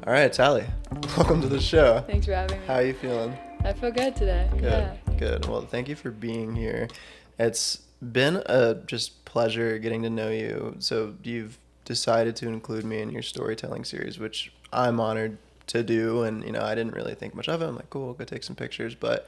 All right, Talie, welcome to the show. Thanks for having me. How are you feeling? I feel good today. Good, Yeah. good. Well, thank you for being here. It's been a just pleasure getting to know you. So you've decided to include me in your storytelling series, which I'm honored to do. And, I didn't really think much of it. I'm like, cool, go take some pictures. But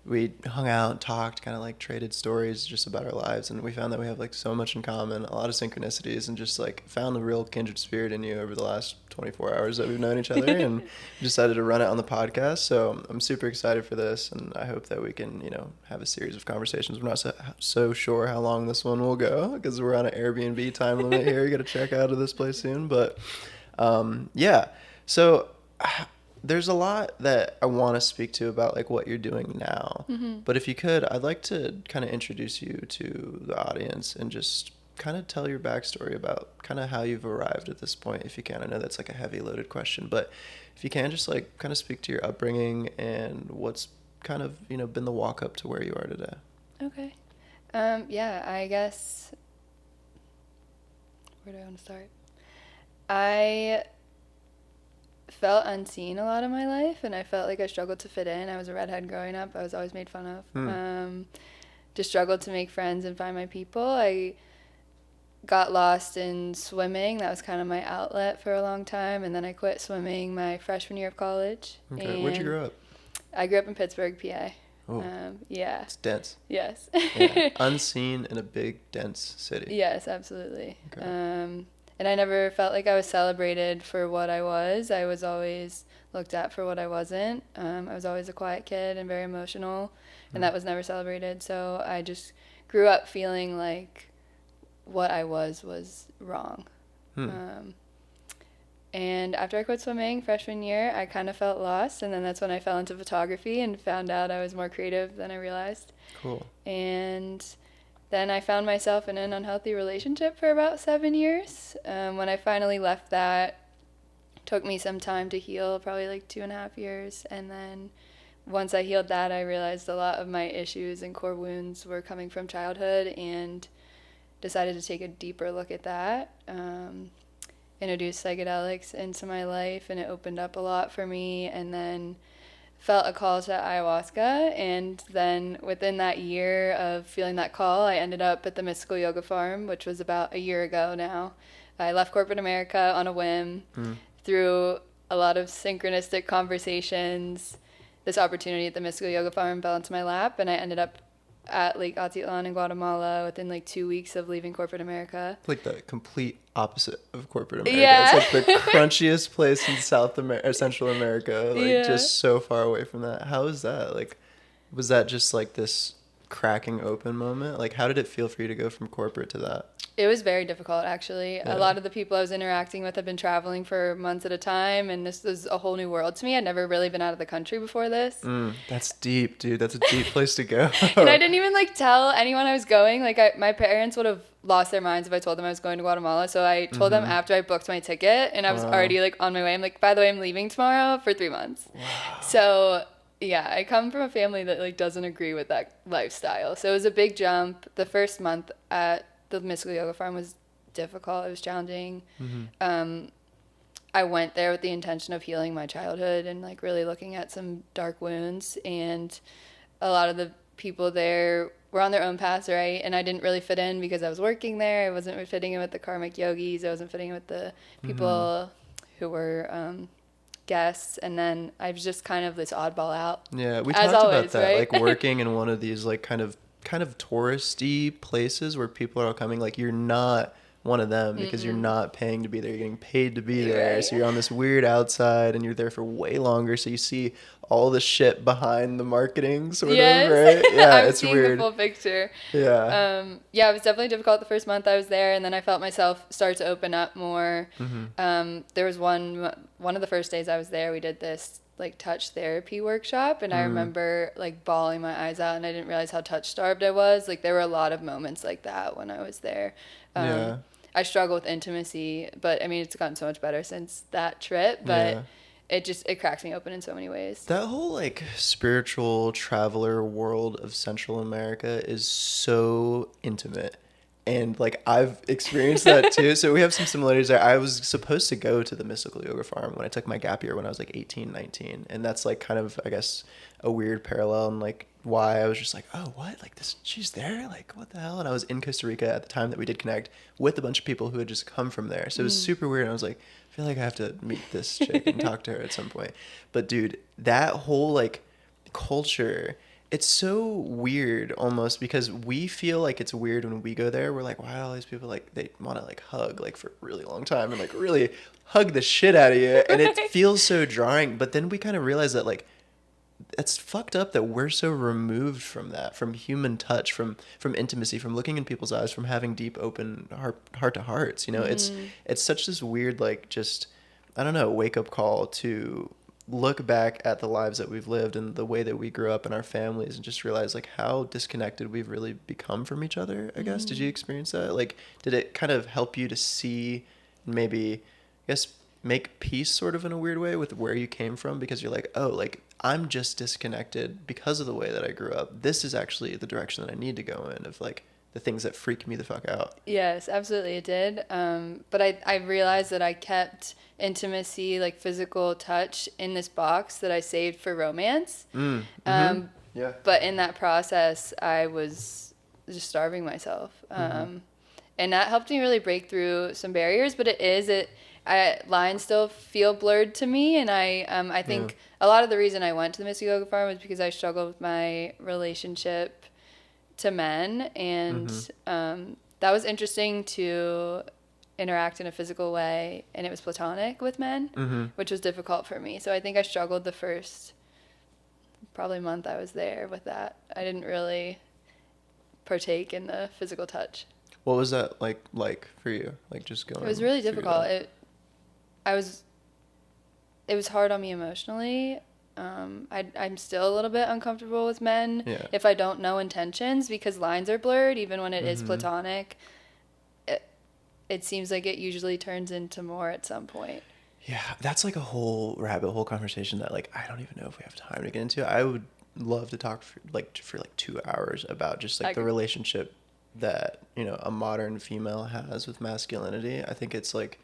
we hung out, talked, kind of like traded stories just about our lives, and we found that we have like so much in common, a lot of synchronicities, and just like found a real kindred spirit in you over the last 24 hours that we've known each other, and decided to run it on the podcast. So I'm super excited for this, and I hope that we can, have a series of conversations. We're not so sure how long this one will go because we're on an Airbnb time limit here. You got to check out of this place soon, but yeah. So there's a lot that I want to speak to about like what you're doing now. Mm-hmm. But if you could, I'd like to kind of introduce you to the audience and just kind of tell your backstory about kind of how you've arrived at this point, if you can. I know that's like a heavy loaded question, but if you can just like kind of speak to your upbringing and what's kind of, been the walk up to where you are today. Okay. Yeah, I guess, where do I want to start? I felt unseen a lot of my life, and I felt like I struggled to fit in. I was a redhead growing up. I was always made fun of. Just struggled to make friends and find my people. I got lost in swimming. That was kind of my outlet for a long time, and then I quit swimming my freshman year of college. Okay. Where'd you grow up? I grew up in Pittsburgh, PA. Oh, yeah. it's dense. Yes. Yeah. Unseen in a big, dense city. Yes, absolutely. Okay. And I never felt like I was celebrated for what I was. I was always looked at for what I wasn't. I was always a quiet kid and very emotional, and that was never celebrated. So I just grew up feeling like what I was wrong. And after I quit swimming freshman year, I kind of felt lost, and then that's when I fell into photography and found out I was more creative than I realized. Cool. And then I found myself in an unhealthy relationship for about 7 years. When I finally left that, took me some time to heal, probably like 2.5 years. And then once I healed that, I realized a lot of my issues and core wounds were coming from childhood, and decided to take a deeper look at that. Introduced psychedelics into my life, and it opened up a lot for me. And then felt a call to ayahuasca, and then within that year of feeling that call, I ended up at the Mystical Yoga Farm, which was about a year ago now. I left corporate America on a whim through a lot of synchronistic conversations. This opportunity at the Mystical Yoga Farm fell into my lap, and I ended up at Lake Atitlan in Guatemala within like 2 weeks of leaving corporate America. Like the complete opposite of corporate America. Yeah. It's like the crunchiest place in Central America, like just so far away from that. How was that? Like, was that just like this cracking open moment? Like, how did it feel for you to go from corporate to that? It was very difficult, actually. Yeah. A lot of the people I was interacting with had been traveling for months at a time, and this was a whole new world to me. I'd never really been out of the country before this. That's deep, dude. That's a deep place to go. And I didn't even tell anyone I was going. My parents would have lost their minds if I told them I was going to Guatemala. So I told them after I booked my ticket, and I was already on my way. I'm like, by the way, I'm leaving tomorrow for 3 months. Wow. So yeah, I come from a family that doesn't agree with that lifestyle. So it was a big jump. The first month at the Mystical Yoga Farm was difficult. It was challenging. I went there with the intention of healing my childhood and really looking at some dark wounds. And a lot of the people there were on their own paths, right? And I didn't really fit in because I was working there. I wasn't fitting in with the karmic yogis. I wasn't fitting in with the people who were guests. And then I was just kind of this oddball out. Yeah, we As talked always, about that, right? like working in one of these kind of touristy places where people are all coming. Like, you're not one of them because you're not paying to be there. You're getting paid to be there. Right. So you're on this weird outside, and you're there for way longer. So you see all the shit behind the marketing, sort of, right? Yeah, I'm it's seeing weird. the full picture. Yeah. Yeah, it was definitely difficult the first month I was there, and then I felt myself start to open up more. There was one of the first days I was there, we did this touch therapy workshop, and I remember bawling my eyes out, and I didn't realize how touch starved I was. There were a lot of moments like that when I was there. Yeah. I struggle with intimacy, but I mean, it's gotten so much better since that trip, but it cracks me open in so many ways. That whole spiritual traveler world of Central America is so intimate. And like I've experienced that too. So we have some similarities there. I was supposed to go to the mystical yoga farm when I took my gap year when I was like 18, 19. And that's like kind of, I guess, a weird parallel and like why I was just like, oh, what? Like this, she's there? Like what the hell? And I was in Costa Rica at the time that we did connect with a bunch of people who had just come from there. So it was super weird. And I was like, I feel like I have to meet this chick and talk to her at some point. But dude, that whole like culture, it's so weird almost because we feel like it's weird when we go there. We're like, why do all these people like they want to like hug like for a really long time and like really hug the shit out of you, and it Right. feels so jarring. But then we kind of realize that like it's fucked up that we're so removed from that, from human touch, from intimacy, from looking in people's eyes, from having deep open heart to hearts. You know, it's such this weird like just I don't know wake up call to look back at the lives that we've lived and the way that we grew up in our families and just realize like how disconnected we've really become from each other. I guess did you experience that? Like did it kind of help you to see maybe I guess make peace sort of in a weird way with where you came from because you're like, oh, like I'm just disconnected because of the way that I grew up. This is actually the direction that I need to go in of like the things that freak me the fuck out. Yes, absolutely, it did. But I realized that I kept intimacy, like physical touch, in this box that I saved for romance. Yeah. But in that process, I was just starving myself. And that helped me really break through some barriers. But lines still feel blurred to me, and I think a lot of the reason I went to the Mystic Yoga Farm was because I struggled with my relationship to men, and that was interesting to interact in a physical way, and it was platonic with men, which was difficult for me. So I think I struggled the first probably month I was there with that. I didn't really partake in the physical touch. What was that like for you? Like just It going was really through difficult. that? I was it was hard on me emotionally. I'm still a little bit uncomfortable with men Yeah. if I don't know intentions because lines are blurred. Even when it is platonic, it seems like it usually turns into more at some point. Yeah, that's like a whole rabbit hole conversation that like I don't even know if we have time to get into. I would love to talk for like 2 hours about just like I the could, relationship that, you know, a modern female has with masculinity. I think it's like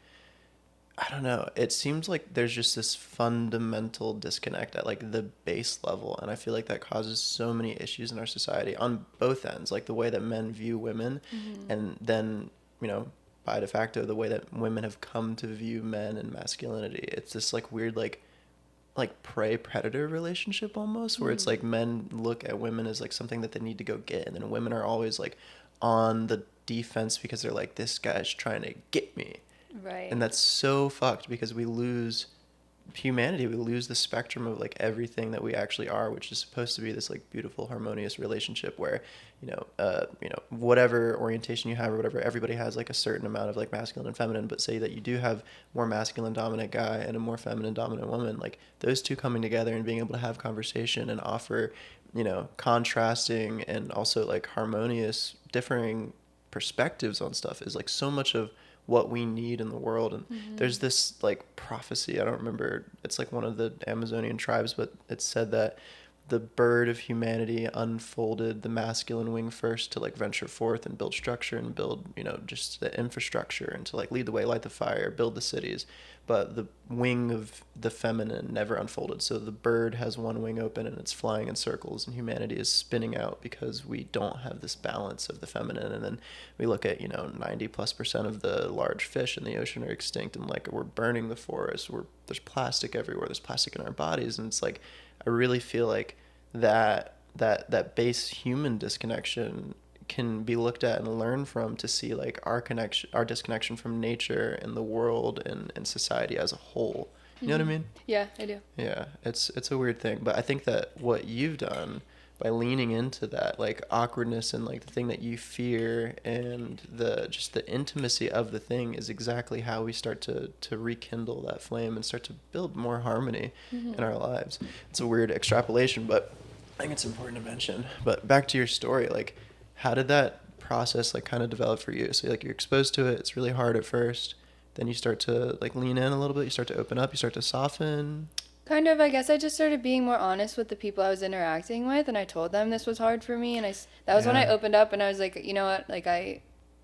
I don't know. It seems like there's just this fundamental disconnect at like the base level, and I feel like that causes so many issues in our society on both ends, like the way that men view women, and then you know by de facto the way that women have come to view men and masculinity. It's this like weird like prey predator relationship almost, where it's like men look at women as like something that they need to go get, and then women are always like on the defense because they're like this guy's trying to get me. right. And that's so fucked because we lose humanity. We lose the spectrum of like everything that we actually are, which is supposed to be this like beautiful, harmonious relationship where, whatever orientation you have or whatever, everybody has like a certain amount of like masculine and feminine. But say that you do have more masculine dominant guy and a more feminine dominant woman, like those two coming together and being able to have conversation and offer, contrasting and also like harmonious, differing perspectives on stuff is like so much of what we need in the world. And there's this like prophecy, I don't remember, it's like one of the Amazonian tribes, but it said that the bird of humanity unfolded the masculine wing first to like venture forth and build structure and build, just the infrastructure and to like lead the way, light the fire, build the cities. But the wing of the feminine never unfolded. So the bird has one wing open and it's flying in circles, and humanity is spinning out because we don't have this balance of the feminine. And then we look at 90+% of the large fish in the ocean are extinct, and like we're burning the forest. There's plastic everywhere. There's plastic in our bodies, and it's like I really feel like that base human disconnection can be looked at and learned from to see like our disconnection from nature and the world and society as a whole. You know what I mean? Yeah, I do. Yeah, it's a weird thing, but I think that what you've done by leaning into that like awkwardness and like the thing that you fear and the intimacy of the thing is exactly how we start to rekindle that flame and start to build more harmony in our lives. It's a weird extrapolation, but I think it's important to mention. But back to your story, like how did that process like kind of develop for you? So like you're exposed to it, it's really hard at first, then you start to like lean in a little bit, you start to open up, you start to soften. Kind of, I guess I just started being more honest with the people I was interacting with, and I told them this was hard for me, and that was when I Yeah. opened up, and I was like, you know what, like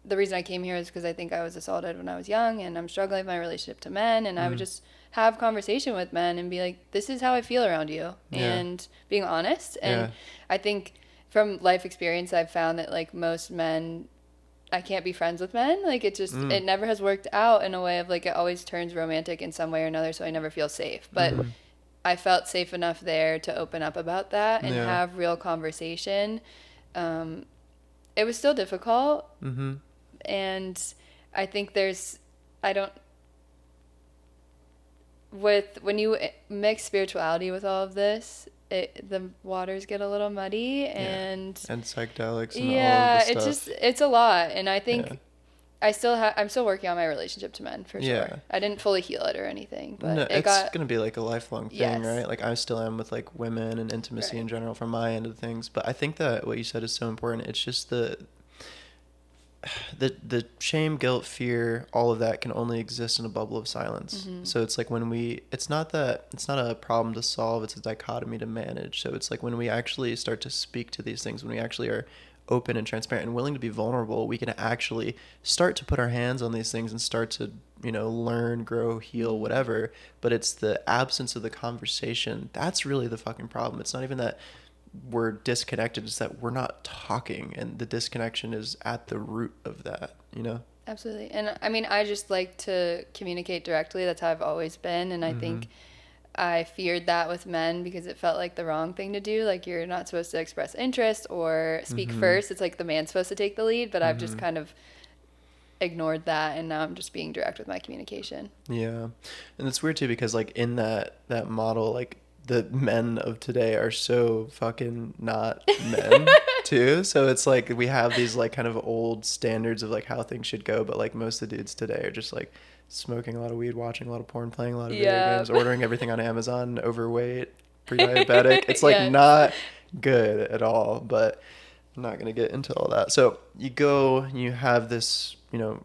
the reason I came here is because I think I was assaulted when I was young, and I'm struggling with my relationship to men, and I would just have conversation with men and be like, this is how I feel around you, Yeah. and being honest. And Yeah. I think from life experience, I've found that like most men, I can't be friends with men. Like Mm. it never has worked out in a way of like it always turns romantic in some way or another, so I never feel safe. But Mm-hmm. I felt safe enough there to open up about that and Yeah. have real conversation. Um, it was still difficult, Mm-hmm. and I think I don't, when you mix spirituality with all of this, the waters get a little muddy, Yeah. and And psychedelics and all of the yeah, stuff. it's a lot. And I Yeah. think I'm still working on my relationship to men for sure. Yeah. I didn't fully heal it or anything, but No, it it's got, gonna be like a lifelong thing, yes, right? Like I still am with like women and intimacy in right. general from my end of things. But I think that what you said is so important. It's just the shame, guilt, fear, all of that can only exist in a bubble of silence. Mm-hmm. So it's like when it's not a problem to solve, it's a dichotomy to manage. So it's like when we actually start to speak to these things, when we actually are open and transparent and willing to be vulnerable, we can actually start to put our hands on these things and start to, learn, grow, heal, Mm-hmm. whatever. But it's the absence of the conversation. That's really the fucking problem. It's not even that we're disconnected, is that we're not talking, and the disconnection is at the root of that. Absolutely. And I mean, I just like to communicate directly. That's how I've always been. And I Mm-hmm. think I feared that with men because it felt like the wrong thing to do. Like, you're not supposed to express interest or speak Mm-hmm. first. It's like the man's supposed to take the lead, but I've just Mm-hmm. kind of ignored that. And now I'm just being direct with my communication. Yeah. And it's weird too, because like in that model, like the men of today are so fucking not men too. So it's like we have these like kind of old standards of like how things should go, but like most of the dudes today are just like smoking a lot of weed, watching a lot of porn, playing a lot of video Yeah. games, ordering everything on Amazon, overweight, pre-diabetic. It's like Yes. not good at all, but I'm not gonna get into all that. So you go, you have this,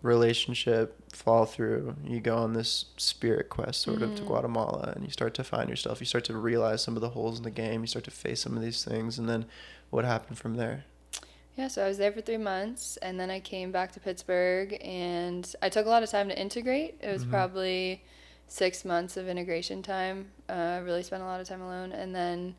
relationship fall through. You go on this spirit quest, sort of, to Mm-hmm. Guatemala, and you start to find yourself. You start to realize some of the holes in the game. You start to face some of these things, and then what happened from there? Yeah, so I was there for 3 months, and then I came back to Pittsburgh, and I took a lot of time to integrate. It was Mm-hmm. probably 6 months of integration time. I really spent a lot of time alone, and then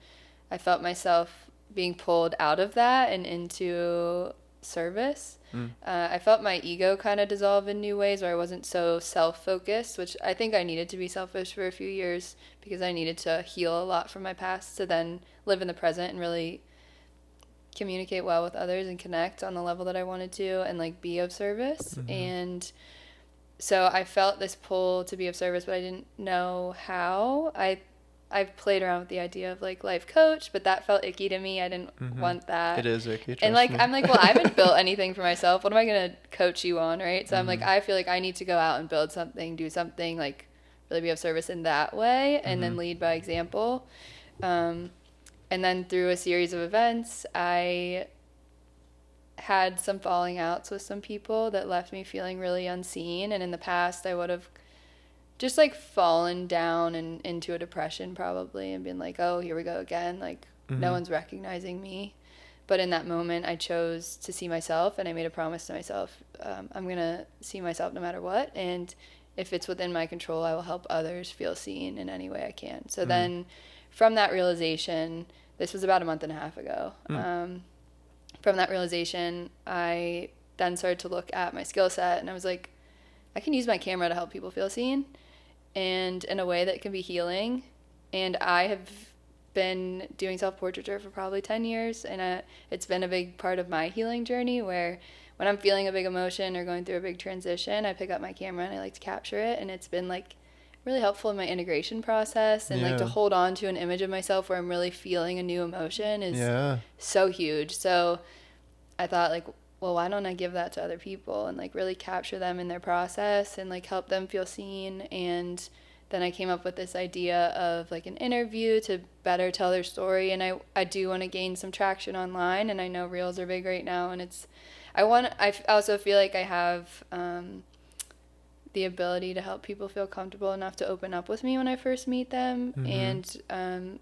I felt myself being pulled out of that and into service. Mm. I felt my ego kind of dissolve in new ways where I wasn't so self-focused, which I think I needed to be selfish for a few years because I needed to heal a lot from my past to then live in the present and really communicate well with others and connect on the level that I wanted to and like be of service. Mm-hmm. And so I felt this pull to be of service, but I didn't know how. I've played around with the idea of like life coach, but that felt icky to me. I didn't Mm-hmm. want that. It is icky, And trust like me. I'm like, well, I haven't built anything for myself. What am I gonna coach you on, right? So I'm like, Mm-hmm. I feel like I need to go out and build something, do something, like really be of service in that way, and Mm-hmm. then lead by example. Um, and then through a series of events, I had some falling outs with some people that left me feeling really unseen. And in the past, I would have just like fallen down and into a depression probably and been like, oh, here we go again. Like, no Mm-hmm. one's recognizing me. But in that moment, I chose to see myself, and I made a promise to myself, I'm going to see myself no matter what. And if it's within my control, I will help others feel seen in any way I can. So Mm-hmm. then from that realization, this was about a month and a half ago. Mm. From that realization, I then started to look at my skill set, and I was like, I can use my camera to help people feel seen and in a way that can be healing. And I have been doing self-portraiture for probably 10 years, and it's been a big part of my healing journey where when I'm feeling a big emotion or going through a big transition, I pick up my camera and I like to capture it, and it's been like really helpful in my integration process, and like to Yeah. hold on to an image of myself where I'm really feeling a new emotion is Yeah. so huge. So I thought like, well, why don't I give that to other people and like really capture them in their process and like help them feel seen. And then I came up with this idea of like an interview to better tell their story. And I do want to gain some traction online, and I know reels are big right now, and I also feel like I have the ability to help people feel comfortable enough to open up with me when I first meet them. Mm-hmm. And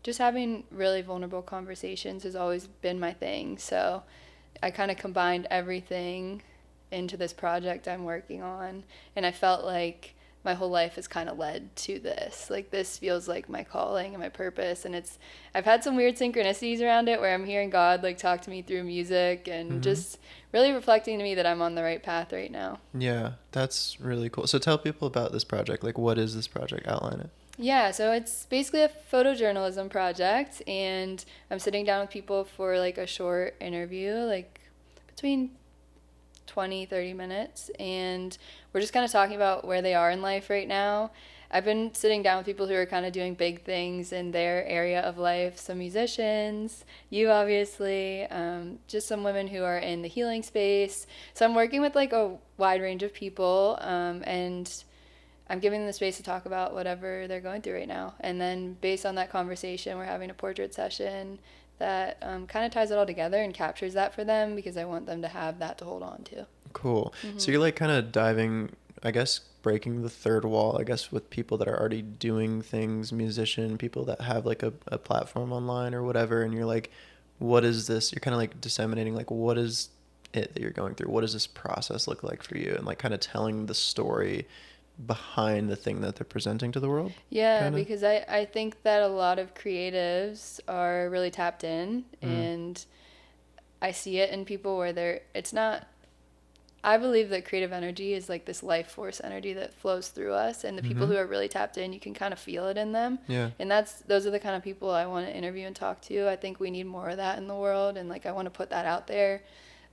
just having really vulnerable conversations has always been my thing. So I kind of combined everything into this project I'm working on. And I felt like my whole life has kind of led to this. Like, this feels like my calling and my purpose. And I've had some weird synchronicities around it where I'm hearing God like talk to me through music and Mm-hmm. just really reflecting to me that I'm on the right path right now. Yeah, that's really cool. So tell people about this project. Like, what is this project? Outline it. Yeah, so it's basically a photojournalism project, and I'm sitting down with people for like a short interview, like between 20, 30 minutes, and we're just kind of talking about where they are in life right now. I've been sitting down with people who are kind of doing big things in their area of life, some musicians, you obviously, just some women who are in the healing space. So I'm working with like a wide range of people, and I'm giving them the space to talk about whatever they're going through right now. And then based on that conversation, we're having a portrait session that kind of ties it all together and captures that for them because I want them to have that to hold on to. Cool. So Mm-hmm. you're like kind of diving, I guess, breaking the third wall, I guess, with people that are already doing things, musician, people that have like a platform online or whatever. And you're like, what is this? You're kind of like disseminating, like, what is it that you're going through? What does this process look like for you? And like kind of telling the story behind the thing that they're presenting to the world, Yeah, kind of. because I think that a lot of creatives are really tapped in, Mm. and I see it in people where it's not, I believe that creative energy is like this life force energy that flows through us, and the people Mm-hmm. who are really tapped in, you can kind of feel it in them. Yeah. And those are the kind of people I want to interview and talk to. I think we need more of that in the world, and like I want to put that out there.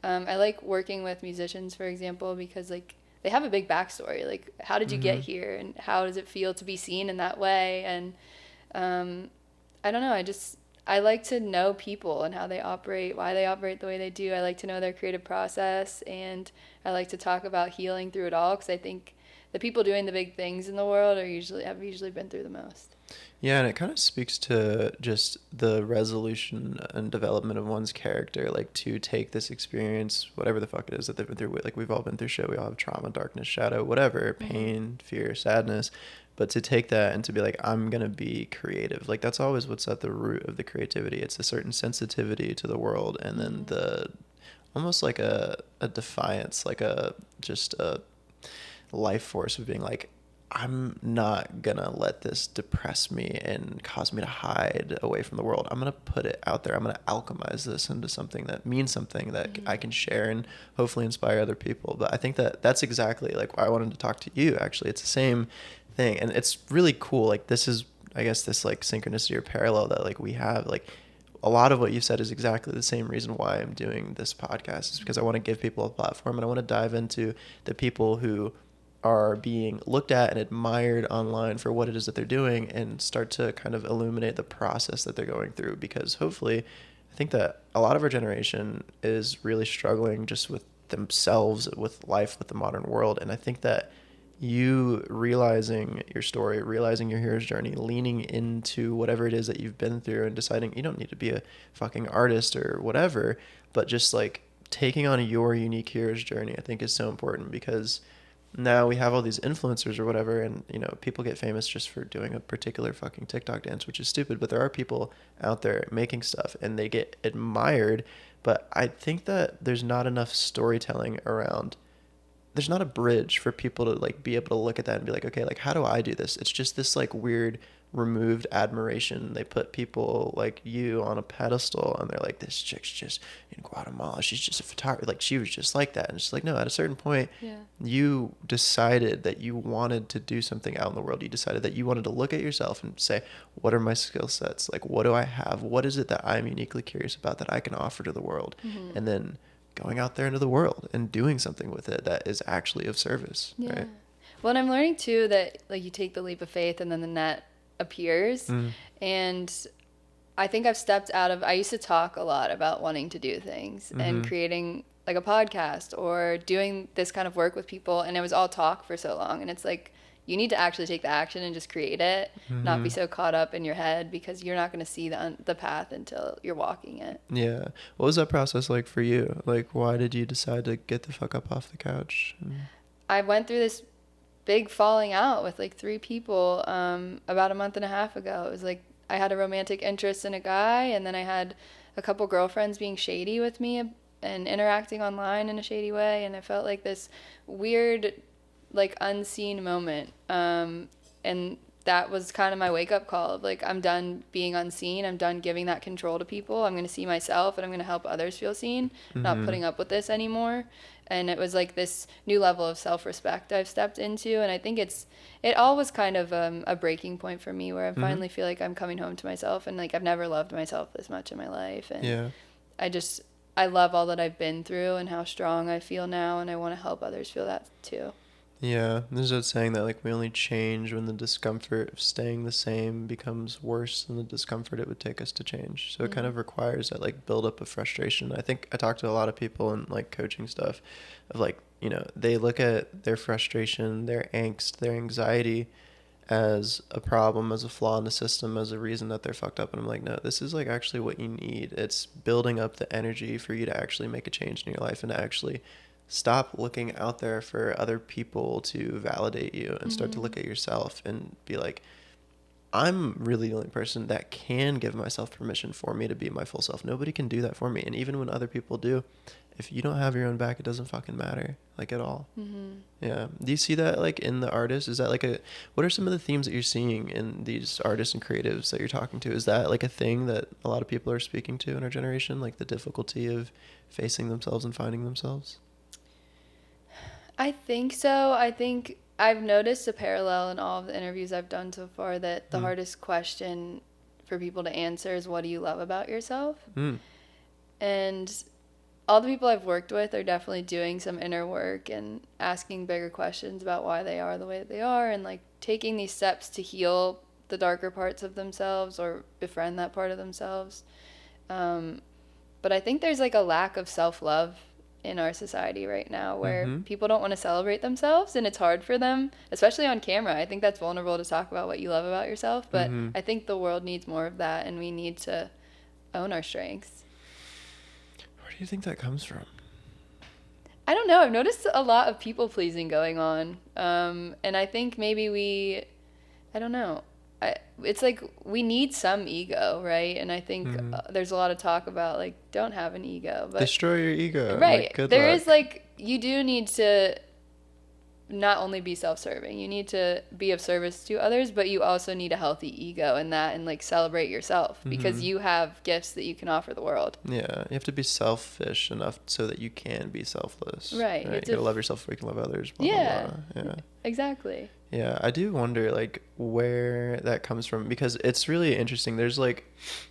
I like working with musicians, for example, because like they have a big backstory. Like, how did you get Mm-hmm. here, and how does it feel to be seen in that way? And um, I don't know. I like to know people and how they operate, why they operate the way they do. I like to know their creative process, and I like to talk about healing through it all because I think the people doing the big things in the world have usually been through the most. Yeah, and it kind of speaks to just the resolution and development of one's character, like to take this experience, whatever the fuck it is that they've been through. Like we've all been through shit. We all have trauma, darkness, shadow, whatever, Mm-hmm. pain, fear, sadness. But to take that and to be like, I'm gonna be creative. Like that's always what's at the root of the creativity. It's a certain sensitivity to the world, and then Mm-hmm. the almost like a defiance, like a just a life force of being like, I'm not gonna let this depress me and cause me to hide away from the world. I'm gonna put it out there. I'm gonna alchemize this into something that means something that Mm-hmm. I can share and hopefully inspire other people. But I think that that's exactly like why I wanted to talk to you. Actually, it's the same thing, and it's really cool. Like this is, I guess, this like synchronicity or parallel that like we have. Like a lot of what you said is exactly the same reason why I'm doing this podcast. Is because I want to give people a platform and I want to dive into the people who are being looked at and admired online for what it is that they're doing and start to kind of illuminate the process that they're going through, because hopefully I think that a lot of our generation is really struggling just with themselves, with life, with the modern world. And I think that you realizing your story, realizing your hero's journey, leaning into whatever it is that you've been through and deciding you don't need to be a fucking artist or whatever, but just like taking on your unique hero's journey, I think is so important, because now we have all these influencers or whatever, and you know people get famous just for doing a particular fucking TikTok dance, which is stupid, but there are people out there making stuff and they get admired. But I think that there's not enough storytelling around, there's not a bridge for people to like be able to look at that and be like, okay, like how do I do this? It's just this like weird removed admiration. They put people like you on a pedestal and they're like, this chick's just in Guatemala, she's just a photographer, like she was just like that. And it's like, no, at a certain point Yeah. you decided that you wanted to do something out in the world. You decided that you wanted to look at yourself and say, what are my skill sets? Like what do I have? What is it that I'm uniquely curious about that I can offer to the world? Mm-hmm. And then going out there into the world and doing something with it that is actually of service, Yeah. right? Well, and I'm learning too that like you take the leap of faith and then the net appears. Mm. And I think I've stepped out of, I used to talk a lot about wanting to do things and Mm-hmm. creating like a podcast or doing this kind of work with people. And it was all talk for so long. And it's like, you need to actually take the action and just create it, not be Mm-hmm. so caught up in your head because you're not going to see the path until you're walking it. Yeah. What was that process like for you? Like, why did you decide to get the fuck up off the couch? I went through this big falling out with like three people about a month and a half ago. It was like I had a romantic interest in a guy, and then I had a couple girlfriends being shady with me and interacting online in a shady way, and I felt like this weird, like, unseen moment. And that was kind of my wake up call of like, I'm done being unseen. I'm done giving that control to people. I'm going to see myself and I'm going to help others feel seen, not Mm-hmm. putting up with this anymore. And it was like this new level of self respect I've stepped into. And I think it all was kind of a breaking point for me where I Mm-hmm. finally feel like I'm coming home to myself, and like I've never loved myself this much in my life. And Yeah. I just, I love all that I've been through and how strong I feel now. And I want to help others feel that too. Yeah, there's that saying that like we only change when the discomfort of staying the same becomes worse than the discomfort it would take us to change. So it kind Mm. of requires that like build up of frustration. I think I talk to a lot of people in like coaching stuff of like, they look at their frustration, their angst, their anxiety as a problem, as a flaw in the system, as a reason that they're fucked up. And I'm like, no, this is like actually what you need. It's building up the energy for you to actually make a change in your life and to actually stop looking out there for other people to validate you and start to Mm-hmm. look at yourself and be like, I'm really the only person that can give myself permission for me to be my full self. Nobody can do that for me. And even when other people do, if you don't have your own back, it doesn't fucking matter, like at all. Mm-hmm. Yeah. Do you see that like in the artists? Is that like what are some of the themes that you're seeing in these artists and creatives that you're talking to? Is that like a thing that a lot of people are speaking to in our generation? Like the difficulty of facing themselves and finding themselves? I think so. I think I've noticed a parallel in all of the interviews I've done so far that the Mm. hardest question for people to answer is, what do you love about yourself? Mm. And all the people I've worked with are definitely doing some inner work and asking bigger questions about why they are the way that they are, and like taking these steps to heal the darker parts of themselves or befriend that part of themselves. Um, but I think there's like a lack of self love in our society right now where Mm-hmm. people don't want to celebrate themselves, and it's hard for them, especially on camera. I think that's vulnerable to talk about what you love about yourself, but Mm-hmm. I think the world needs more of that, and we need to own our strengths. Where do you think that comes from? I don't know. I've noticed a lot of people pleasing going on. And I think maybe I don't know. It's like we need some ego, right? And I think Mm-hmm. there's a lot of talk about like, don't have an ego. But Destroy your ego. Like, right. good There is luck. like, you do need to not only be self-serving. You need to be of service to others, but you also need a healthy ego in that, and like celebrate yourself because Mm-hmm. you have gifts that you can offer the world. Yeah, you have to be selfish enough so that you can be selfless. Right. Right? You gotta love yourself before you can love others. Blah blah Yeah, blah. Yeah. exactly. Yeah, I do wonder like where that comes from because it's really interesting. There's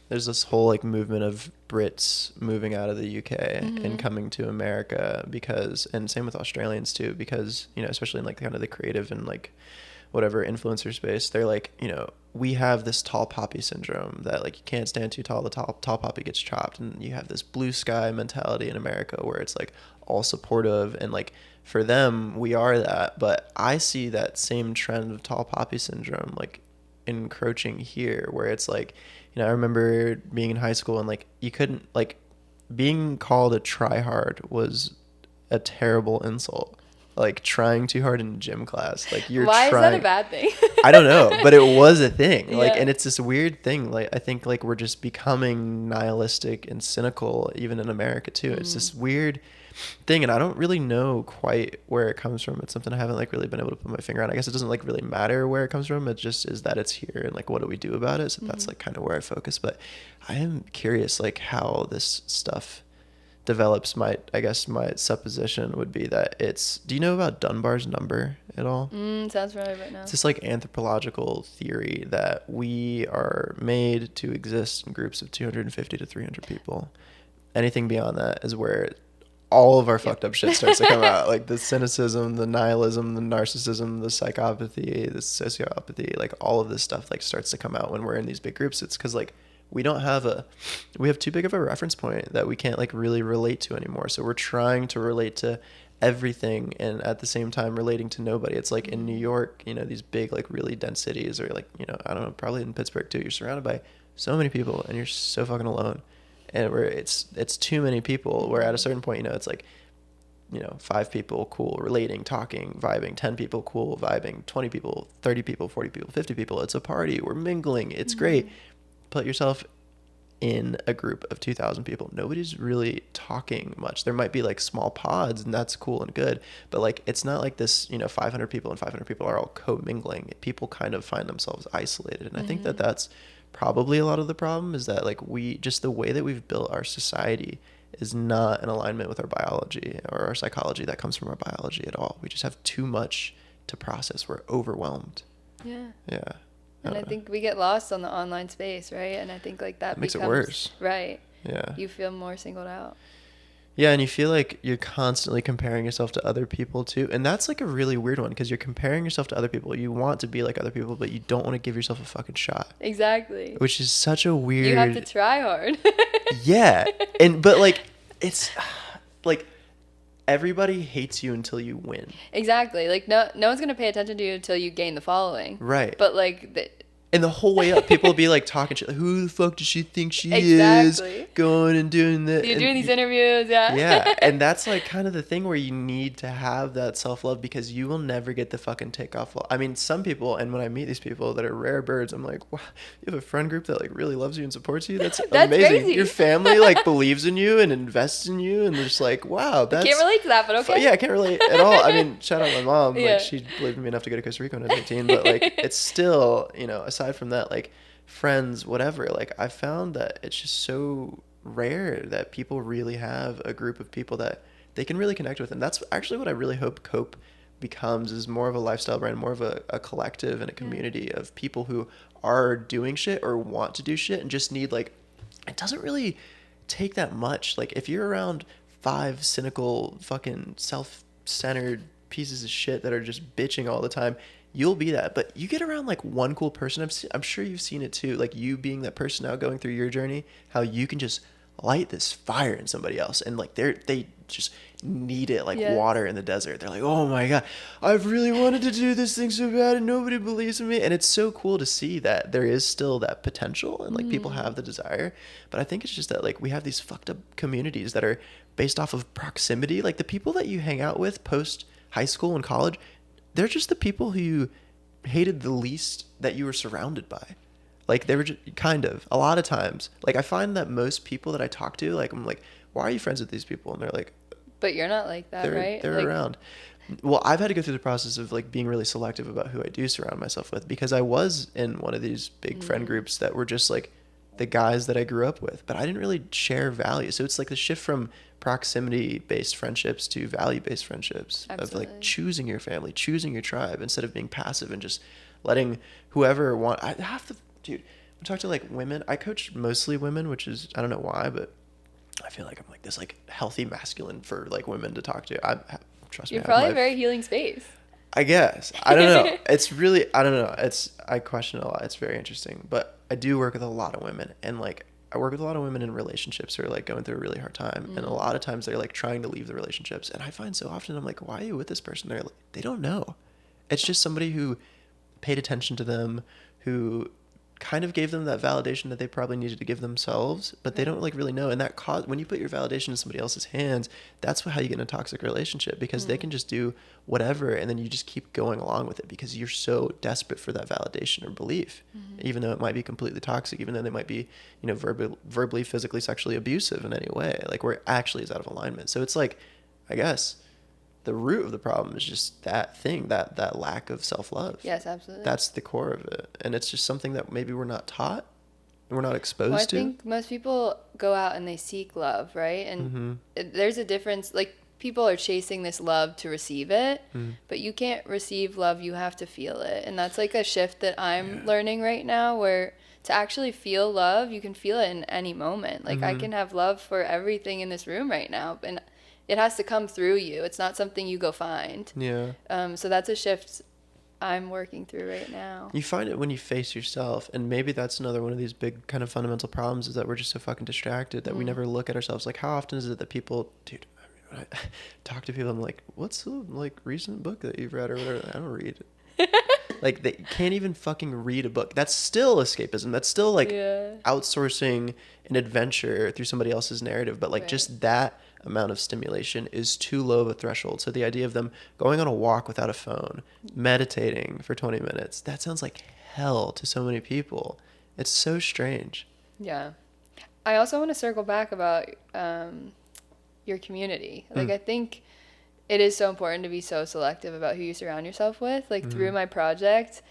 this whole like movement of Brits moving out of the UK and Hmm. coming to America because, and same with Australians too, because, especially in like kind of the creative and like whatever influencer space, they're like, we have this tall poppy syndrome that like you can't stand too tall, the tall poppy gets chopped, and you have this blue sky mentality in America where it's like all supportive and like for them we are that, but I see that same trend of tall poppy syndrome like encroaching here where it's like, I remember being in high school and like you couldn't like being called a tryhard was a terrible insult. Like trying too hard in gym class. Like you're Why is that a trying. bad thing? I don't know, but it was a thing. Like, Yeah. and it's this weird thing. Like, I think like we're just becoming nihilistic and cynical, even in America too. It's Mm. this weird thing, and I don't really know quite where it comes from. It's something I haven't like really been able to put my finger on. I guess it doesn't like really matter where it comes from. It just is that it's here, and like what do we do about it? So that's Hmm. like kind of where I focus. But I am curious, like how this stuff develops. I guess my supposition would be that it's, do you know about Dunbar's number at all? Sounds familiar right now. It's this like anthropological theory that we are made to exist in groups of 250 to 300 people. Anything beyond that is where all of our Yep. fucked up shit starts to come out. Like the cynicism, the nihilism, the narcissism, the psychopathy, the sociopathy, like all of this stuff like starts to come out when we're in these big groups. It's because like we have too big of a reference point that we can't like really relate to anymore. So we're trying to relate to everything and at the same time relating to nobody. It's like in New York, these big like really dense cities, or like, I don't know, probably in Pittsburgh too. You're surrounded by so many people and you're so fucking alone. And where it's too many people where at a certain point, it's like, 5 people, cool, relating, talking, vibing, 10 people, cool, vibing, 20 people, 30 people, 40 people, 50 people. It's a party. We're mingling. It's great. Put yourself in a group of 2,000 people, nobody's really talking much. There might be like small pods, and that's cool and good, but like it's not like this, 500 people and 500 people are all co-mingling. People kind of find themselves isolated, and I think that that's probably a lot of the problem, is that like we just, the way that we've built our society is not in alignment with our biology or our psychology that comes from our biology at all. We just have too much to process. We're overwhelmed. Yeah. Yeah. And I think we get lost on the online space, right? And I think like that makes becomes, it worse. Right. Yeah. You feel more singled out. Yeah, and you feel like you're constantly comparing yourself to other people too. And that's like a really weird one, because you're comparing yourself to other people. You want to be like other people, but you don't want to give yourself a fucking shot. Exactly. Which is such a weird... You have to try hard. Yeah. But like, it's like everybody hates you until you win. Exactly. Like no one's going to pay attention to you until you gain the following. Right. But like and the whole way up, people will be like talking shit. Like, who the fuck does she think she exactly. is? Going and doing this. You're doing these interviews, yeah. Yeah, and that's like kind of the thing where you need to have that self-love, because you will never get the fucking takeoff. I mean, some people, and when I meet these people that are rare birds, I'm like, wow, you have a friend group that like really loves you and supports you? That's amazing. Crazy. Your family like believes in you and invests in you, and they're just like, wow, that's... I can't relate to that, but okay. Yeah, I can't relate at all. I mean, shout out my mom. Yeah. Like, she believed in me enough to go to Costa Rica when I was 18, but like, it's still, aside from that, like, friends, whatever, like I found that it's just so rare that people really have a group of people that they can really connect with. And that's actually what I really hope Cope becomes, is more of a lifestyle brand, more of a collective and a community of people who are doing shit or want to do shit and just need, like, it doesn't really take that much. Like, if you're around 5 cynical fucking self-centered pieces of shit that are just bitching all the time, you'll be that. But you get around like one cool person. I'm sure you've seen it too, like you being that person now going through your journey, how you can just light this fire in somebody else, and like they just need it like water in the desert. They're like, oh my god, I've really wanted to do this thing so bad and nobody believes in me. And it's so cool to see that there is still that potential, and like people have the desire. But I think it's just that like we have these fucked up communities that are based off of proximity. Like the people that you hang out with post high school and college, they're just the people who you hated the least that you were surrounded by. Like, they were just kind of, a lot of times. Like, I find that most people that I talk to, like, I'm like, why are you friends with these people? And they're like... But you're not like that, right? They're like... around. Well, I've had to go through the process of, like, being really selective about who I do surround myself with, because I was in one of these big friend groups that were just, like, the guys that I grew up with. But I didn't really share values. So it's, like, the shift from proximity-based friendships to value-based friendships. Absolutely. Of like choosing your family, choosing your tribe, instead of being passive and just letting whoever want... I have to... Dude, I talk to like women. I coach mostly women, which is... I don't know why, but I feel like I'm like this like healthy masculine for like women to talk to. Trust me. You're probably a very healing space. I guess. I don't know. It's really... I don't know. I question it a lot. It's very interesting. But I do work with a lot of women, and like... I work with a lot of women in relationships who are like going through a really hard time. And a lot of times they're like trying to leave the relationships. And I find so often I'm like, why are you with this person? They're like, they don't know. It's just somebody who paid attention to them, who kind of gave them that validation that they probably needed to give themselves, but they don't like really know. And that when you put your validation in somebody else's hands, that's how you get in a toxic relationship, because they can just do whatever, and then you just keep going along with it because you're so desperate for that validation or belief, even though it might be completely toxic, even though they might be, verbally, physically, sexually abusive in any way, like where it actually is out of alignment. So it's like, I guess the root of the problem is just that thing, that lack of self-love. Yes, absolutely. That's the core of it. And it's just something that maybe we're not taught and we're not exposed to. I think most people go out and they seek love, right? And there's a difference. Like, people are chasing this love to receive it, but you can't receive love. You have to feel it. And that's like a shift that I'm learning right now, where to actually feel love, you can feel it in any moment. Like, I can have love for everything in this room right now, and it has to come through you. It's not something you go find. Yeah. So that's a shift I'm working through right now. You find it when you face yourself, and maybe that's another one of these big kind of fundamental problems, is that we're just so fucking distracted that we never look at ourselves. Like, how often is it that people, dude, when I talk to people, I'm like, what's the like recent book that you've read or whatever? I don't read it. Like, they can't even fucking read a book. That's still escapism. That's still like outsourcing an adventure through somebody else's narrative. But like just that amount of stimulation is too low of a threshold. So the idea of them going on a walk without a phone, meditating for 20 minutes, that sounds like hell to so many people. It's so strange. Yeah. I also want to circle back about your community. Like, Mm. I think it is so important to be so selective about who you surround yourself with. Like, Mm-hmm. through my project,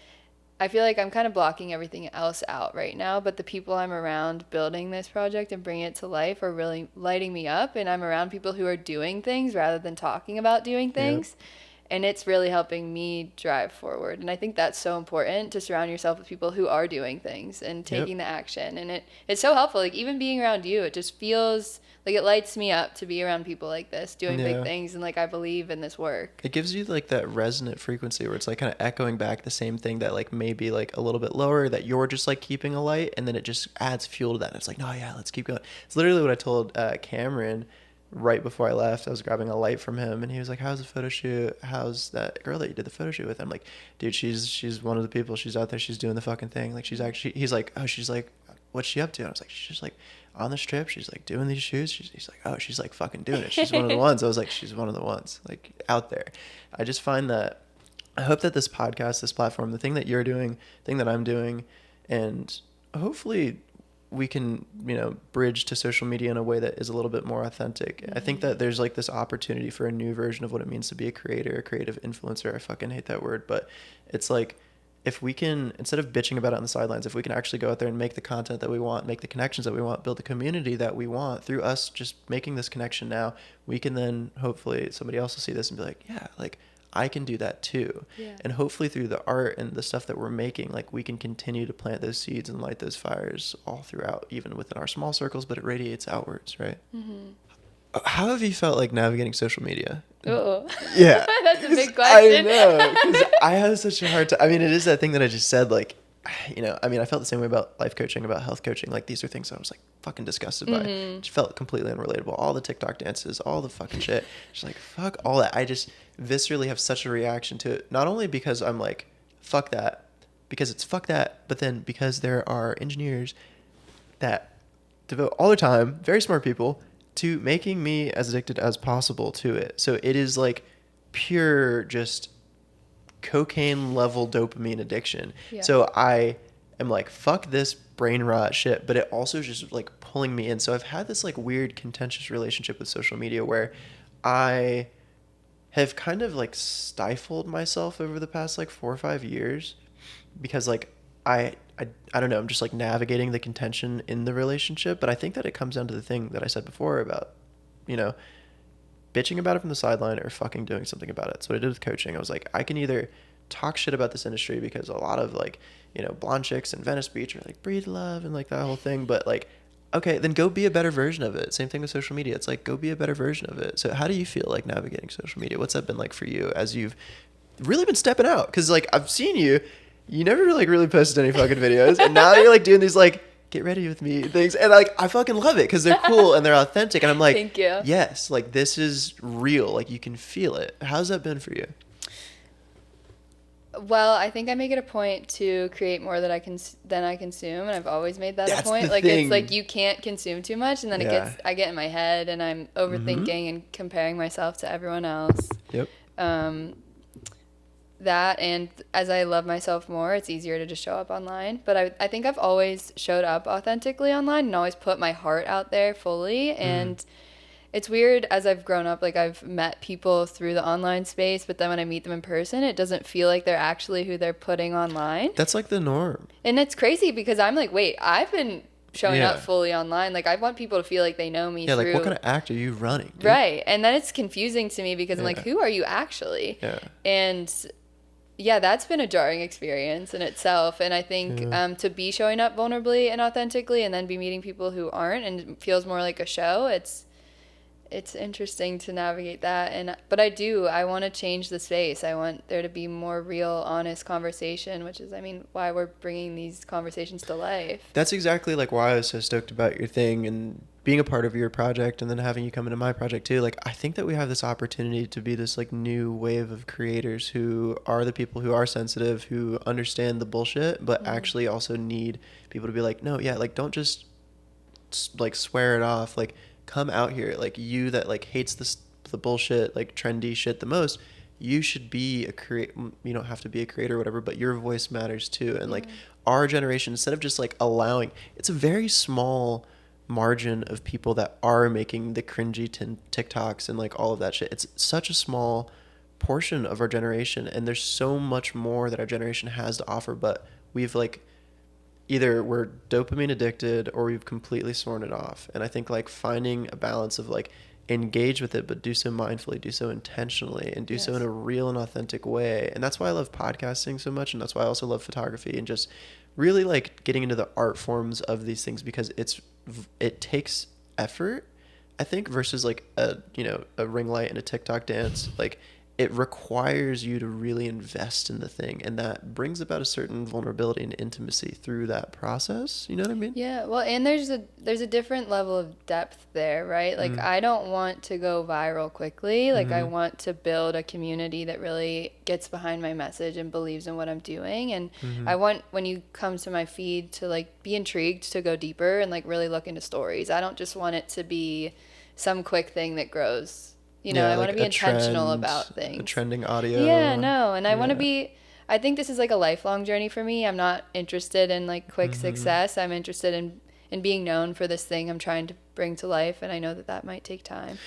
I feel like I'm kind of blocking everything else out right now, but the people I'm around building this project and bringing it to life are really lighting me up, and I'm around people who are doing things rather than talking about doing Yep. things, and it's really helping me drive forward. And I think that's so important, to surround yourself with people who are doing things and Yep. taking the action. And it's so helpful. Like, even being around you, it just feels like it lights me up to be around people like this doing big Yeah. things, and like I believe in this work. It gives you like that resonant frequency where it's like kind of echoing back the same thing that like maybe like a little bit lower that you're just like keeping alight, and then it just adds fuel to that. And it's like, no, yeah, let's keep going. It's literally what I told Cameron right before I left. I was grabbing a light from him, and he was like, "How's the photo shoot? How's that girl that you did the photo shoot with?" I'm like, "Dude, she's one of the people. She's out there. She's doing the fucking thing. Like she's actually." He's like, "Oh, she's like, what's she up to?" And I was like, "She's just like on the strip. She's like doing these shoots." He's like, "Oh, she's like fucking doing it. She's one of the ones." I was like, "She's one of the ones like out there." I just find that I hope that this podcast, this platform, the thing that you're doing, the thing that I'm doing, and hopefully we can, bridge to social media in a way that is a little bit more authentic. I think that there's like this opportunity for a new version of what it means to be a creator, a creative influencer. I fucking hate that word, but it's like if we can, instead of bitching about it on the sidelines, if we can actually go out there and make the content that we want, make the connections that we want, build the community that we want through us just making this connection now, we can then hopefully somebody else will see this and be like, yeah, like I can do that too. Yeah. And hopefully through the art and the stuff that we're making, like we can continue to plant those seeds and light those fires all throughout, even within our small circles, but it radiates outwards, right? Mm-hmm. How have you felt like navigating social media? Oh, Yeah. that's a big I question. know, because I have such a hard time. I mean, it is that thing that I just said, like, I mean, I felt the same way about life coaching, about health coaching. Like, these are things I was, like, fucking disgusted by. Mm-hmm. Just felt completely unrelatable. All the TikTok dances, all the fucking shit. Just, like, fuck all that. I just viscerally have such a reaction to it. Not only because I'm, like, fuck that, because it's fuck that, but then because there are engineers that devote all their time, very smart people, to making me as addicted as possible to it. So it is like pure just cocaine level dopamine addiction. Yeah. So I am like, fuck this brain rot shit, but it also is just like pulling me in. So I've had this like weird contentious relationship with social media where I have kind of like stifled myself over the past like 4 or 5 years because like I don't know, I'm just like navigating the contention in the relationship, but I think that it comes down to the thing that I said before about, you know, bitching about it from the sideline or fucking doing something about it. So what I did with coaching, I was like, I can either talk shit about this industry because a lot of like, blonde chicks in Venice Beach are like breathe love and like that whole thing, but like, okay, then go be a better version of it. Same thing with social media. It's like, go be a better version of it. So how do you feel like navigating social media? What's that been like for you as you've really been stepping out? Because like I've seen you never like really posted any fucking videos, and now you're like doing these like get ready with me things, and like I fucking love it because they're cool and they're authentic, and I'm like, Thank you. yes, like this is real, like you can feel it. How's that been for you? Well, I think I make it a point to create more than I consume, and I've always made that a That's point. the Like, thing. it's like you can't consume too much, and then Yeah. I get in my head, and I'm Mm-hmm. overthinking and comparing myself to everyone else. Yep. Um, that, and as I love myself more, it's easier to just show up online. But I think I've always showed up authentically online and always put my heart out there fully. And it's weird as I've grown up, like I've met people through the online space, but then when I meet them in person, it doesn't feel like they're actually who they're putting online. That's like the norm. And it's crazy because I'm like, wait, I've been showing Yeah. up fully online. Like, I want people to feel like they know me Yeah, through. like what kind of act are you running, dude? Right. And then it's confusing to me because I'm like, Yeah. who are you actually? Yeah. And yeah, that's been a jarring experience in itself. And I think Yeah. to be showing up vulnerably and authentically and then be meeting people who aren't and it feels more like a show, it's interesting to navigate that. But I want to change the space. I want there to be more real, honest conversation, which is, I mean, why we're bringing these conversations to life. That's exactly like why I was so stoked about your thing and being a part of your project and then having you come into my project too. Like I think that we have this opportunity to be this like new wave of creators who are the people who are sensitive, who understand the bullshit, but actually also need people to be like, no, yeah, like don't just like swear it off. Like come out here. Like you that like hates the bullshit, like trendy shit the most. You should be a create. You don't have to be a creator or whatever, but your voice matters too. And like our generation, instead of just like allowing, it's a very small margin of people that are making the cringy TikToks and like all of that shit. It's such a small portion of our generation, and there's so much more that our generation has to offer, but we've like either we're dopamine addicted or we've completely sworn it off. And I think like finding a balance of like engage with it, but do so mindfully, do so intentionally, and do so in Yes. a real and authentic way. And that's why I love podcasting so much, and that's why I also love photography and just really like getting into the art forms of these things, because it takes effort, I think, versus like a ring light and a TikTok dance. Like it requires you to really invest in the thing, and that brings about a certain vulnerability and intimacy through that process. You know what I mean? Yeah, well, and there's a different level of depth there, right? Like Mm. I don't want to go viral quickly. Like I Mm-hmm. want to build a community that really gets behind my message and believes in what I'm doing. And Mm-hmm. I want when you come to my feed to like be intrigued to go deeper and like really look into stories. I don't just want it to be some quick thing that grows. Yeah, I want like to be intentional about a things. trending Yeah, audio. no, and I want to Yeah. be I think this is like a lifelong journey for me. I'm not interested in like quick Mm-hmm. success. I'm interested in being known for this thing I'm trying to bring to life, and I know that that might take time.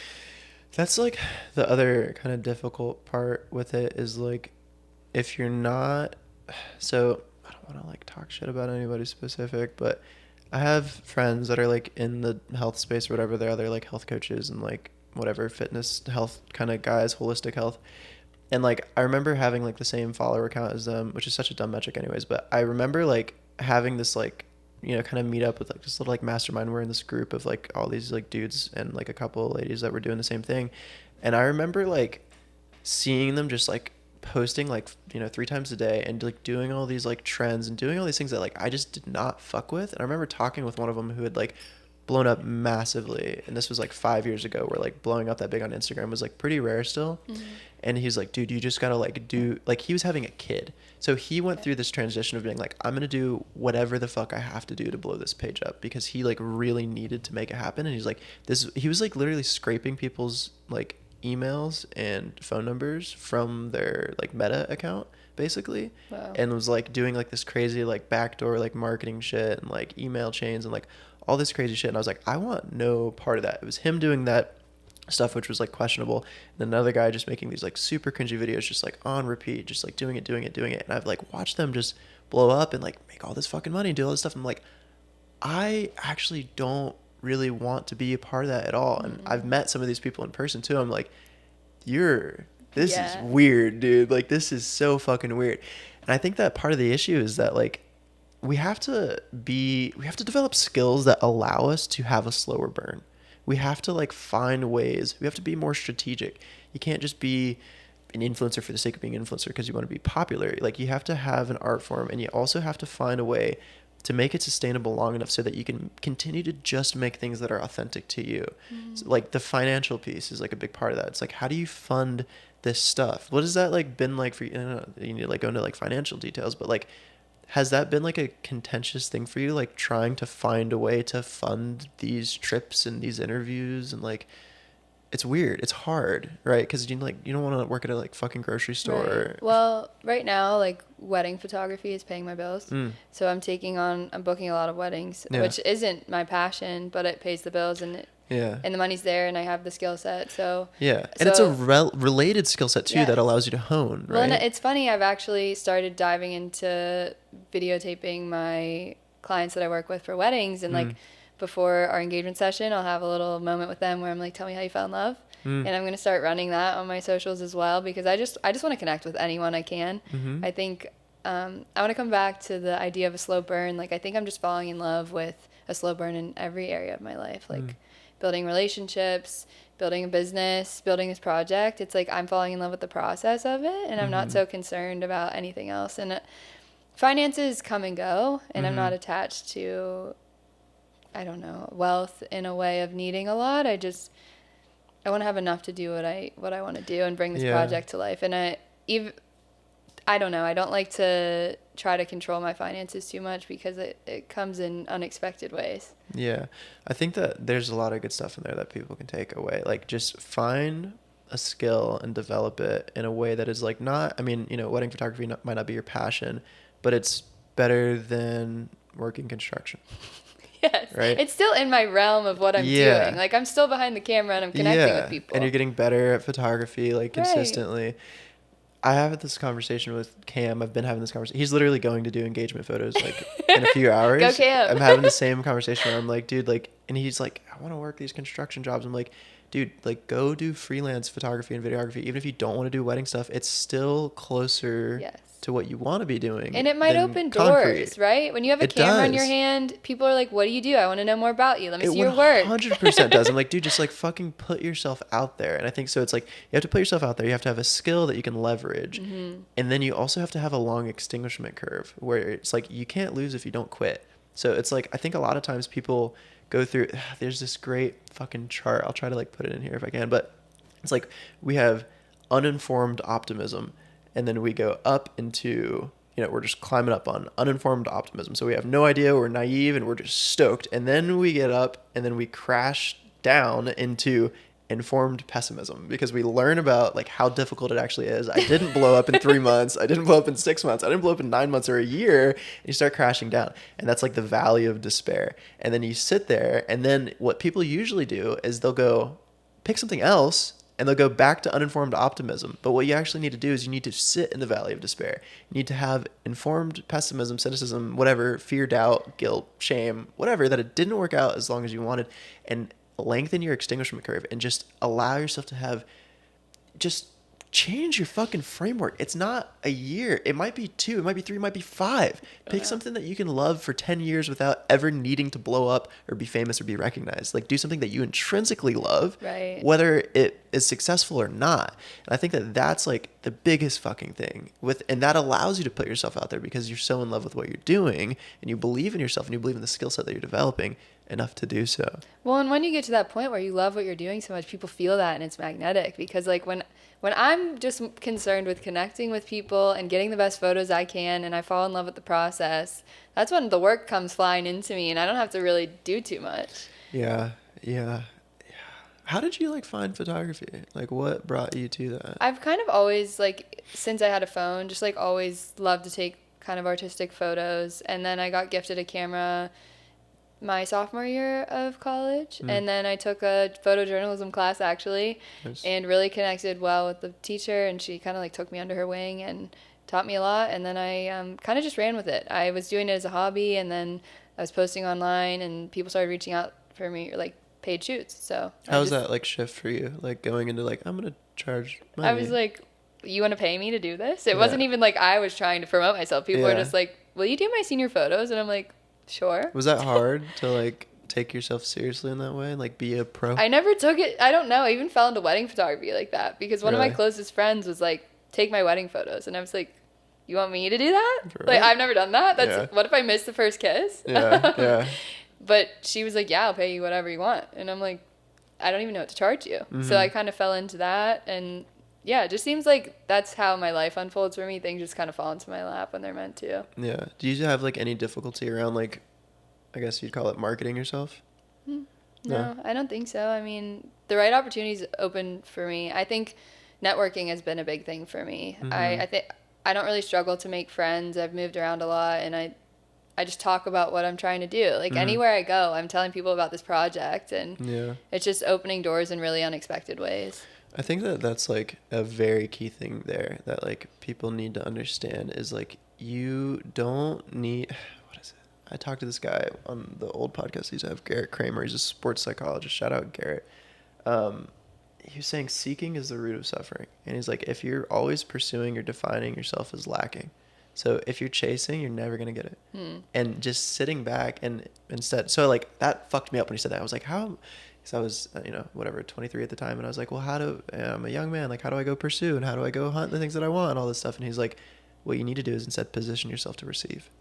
That's like the other kind of difficult part with it is like if you're not, so I don't want to like talk shit about anybody specific, but I have friends that are like in the health space or whatever. They're like health coaches and like whatever fitness health kind of guys, holistic health. And like I remember having like the same follower count as them, which is such a dumb metric anyways, but I remember like having this like kind of meet up with like this little like mastermind. We're in this group of like all these like dudes and like a couple of ladies that were doing the same thing. And I remember like seeing them just like posting like 3 times a day and like doing all these like trends and doing all these things that like I just did not fuck with. And I remember talking with one of them who had like blown up massively, and this was like 5 years ago, where like blowing up that big on Instagram was like pretty rare still. Mm-hmm. And he's like, dude, you just gotta like do, like, he was having a kid, so he went Okay. through this transition of being like, I'm gonna do whatever the fuck I have to do to blow this page up, because he like really needed to make it happen. And he's like, this, he was like literally scraping people's like emails and phone numbers from their like Meta account basically, Wow. and was like doing like this crazy like backdoor like marketing shit and like email chains and like all this crazy shit. And I was like, I want no part of that. It was him doing that stuff, which was like questionable, and then another guy just making these like super cringy videos, just like on repeat, just like doing it. And I've like watched them just blow up and like make all this fucking money and do all this stuff. I'm like, I actually don't really want to be a part of that at all. And I've Mm-mm. met some of these people in person too. I'm like, this is Yeah. weird, dude. Like, this is so fucking weird. And I think that part of the issue is that like we have to develop skills that allow us to have a slower burn. We have to like find ways. We have to be more strategic. You can't just be an influencer for the sake of being an influencer because you want to be popular. Like, you have to have an art form, and you also have to find a way to make it sustainable long enough so that you can continue to just make things that are authentic to you. So, Mm. like, the financial piece is like a big part of that. It's like, how do you fund this stuff? What has that like been like for you? I don't know, you need to like go into like financial details, but like, has that been like a contentious thing for you, like trying to find a way to fund these trips and these interviews? And like, it's weird, it's hard, right? Because you don't want to work at a like fucking grocery Right. store. Well, right now, like wedding photography is paying my bills. Mm, So I'm booking a lot of weddings, yeah, which isn't my passion, but it pays the bills yeah, and the money's there and I have the skill set. yeah. And it's a So related skill set too that yes. allows you to hone, Well, and right? it's funny, I've actually started diving into videotaping my clients that I work with for weddings. And like Mm, before our engagement session, I'll have a little moment with them where I'm like, tell me how you fell in love. mm, And I'm going to start running that on my socials as well because I just want to connect with anyone I can. mm-hmm, I think I want to come back to the idea of a slow burn. Like I think I'm just falling in love with a slow burn in every area of my life. mm, Like building relationships, building a business, building this project. It's like I'm falling in love with the process of it, and I'm not mm-hmm, so concerned about anything else. And finances come and go, and I'm mm-hmm. not attached to, I don't know, wealth in a way of needing a lot. I want to have enough to do what I want to do and bring this Yeah. project to life. And I don't know. I don't like to try to control my finances too much because it comes in unexpected ways. Yeah. I think that there's a lot of good stuff in there that people can take away. Like, just find a skill and develop it in a way that is like not, I mean, wedding photography might not be your passion, but it's better than working construction. Yes. right? It's still in my realm of what I'm doing. Yeah. Like, I'm still behind the camera and I'm connecting with Yeah. And people. you're getting better at photography, like, Right. consistently. I have this conversation with Cam. I've been having this conversation. He's literally going to do engagement photos like in a few Go hours. Cam. I'm having the same conversation where I'm like, dude, like, and he's like, I want to work these construction jobs. I'm like, dude, like, go do freelance photography and videography. Even if you don't want to do wedding stuff, it's still closer Yes. to what you want to be doing And it might than open concrete. doors, right? When you have a It camera in your does. hand, people are like, what do you do? I want to know more about you. Let me It see your work. 100% does. I'm like, dude, just like fucking put yourself out there. And I think so. It's like you have to put yourself out there. You have to have a skill that you can leverage. Mm-hmm. And then you also have to have a long extinguishment curve where it's like you can't lose if you don't quit. So it's like, I think a lot of times people go through, there's this great fucking chart. I'll try to like put it in here if I can. But it's like we have uninformed optimism, and then we go up into, we're just climbing up on uninformed optimism. So we have no idea, we're naive, and we're just stoked. And then we get up, and then we crash down into informed pessimism because we learn about like how difficult it actually is. I didn't blow up in 3 months. I didn't blow up in 6 months. I didn't blow up in 9 months or a year. And you start crashing down. And that's like the valley of despair. And then you sit there, and then what people usually do is they'll go pick something else and they'll go back to uninformed optimism. But what you actually need to do is you need to sit in the valley of despair. You need to have informed pessimism, cynicism, whatever, fear, doubt, guilt, shame, whatever, that it didn't work out as long as you wanted, and lengthen your extinguishment curve and just allow yourself to have, just change your fucking framework. It's not a year. It might be 2, it might be 3, it might be 5. Pick something that you can love for 10 years without ever needing to blow up or be famous or be recognized. Like, do something that you intrinsically love, Right. whether it is successful or not. And I think that that's like the biggest fucking thing and that allows you to put yourself out there because you're so in love with what you're doing and you believe in yourself and you believe in the skill set that you're developing enough to do so. Well, and when you get to that point where you love what you're doing so much, people feel that, and it's magnetic. Because like when I'm just concerned with connecting with people and getting the best photos I can, and I fall in love with the process, that's when the work comes flying into me, and I don't have to really do too much. Yeah. How did you like find photography? Like, what brought you to that? I've kind of always, like, since I had a phone, just like always loved to take kind of artistic photos. And then I got gifted a camera my sophomore year of college, and then I took a photojournalism class actually. Nice. And really connected well with the teacher, and she kind of like took me under her wing and taught me a lot. And then I kind of just ran with it. I was doing it as a hobby, and then I was posting online and people started reaching out for me, like paid shoots. So how was that like shift for you, like going into like, I'm gonna charge money? I was like, you want to pay me to do this? It wasn't even like I was trying to promote myself. People were just like, will you do my senior photos? And I'm like, sure. Was that hard to like take yourself seriously in that way, like be a pro? I never took it. I don't know. I even fell into wedding photography like that because one of my Really? closest friends was like, take my wedding photos. And I was like, you want me to do that? For Like, real? I've never done that. That's Yeah. What if I miss the first kiss? Yeah. But she was like, yeah, I'll pay you whatever you want. And I'm like, I don't even know what to charge you. Mm-hmm. So I kind of fell into that. And yeah, it just seems like that's how my life unfolds for me. Things just kind of fall into my lap when they're meant to. Yeah. Do you have like any difficulty around like, I guess you'd call it marketing yourself? No, I don't think so. I mean, the right opportunities open for me. I think networking has been a big thing for me. Mm-hmm. I think I don't really struggle to make friends. I've moved around a lot, and I just talk about what I'm trying to do. Like anywhere I go, I'm telling people about this project, and it's just opening doors in really unexpected ways. I think that that's like a very key thing there that like people need to understand is like you don't need, what is it? I talked to this guy on the old podcast he used to have, Garrett Kramer. He's a sports psychologist. Shout out Garrett. He was saying seeking is the root of suffering. And he's like, if you're always pursuing or defining yourself as lacking. So if you're chasing, you're never going to get it. And just sitting back and instead, so like that fucked me up when he said that. I was like, how? Because I was, 23 at the time. And I was like, well, I'm a young man. Like, how do I go pursue? And how do I go hunt the things that I want? And all this stuff. And he's like, what you need to do is instead position yourself to receive.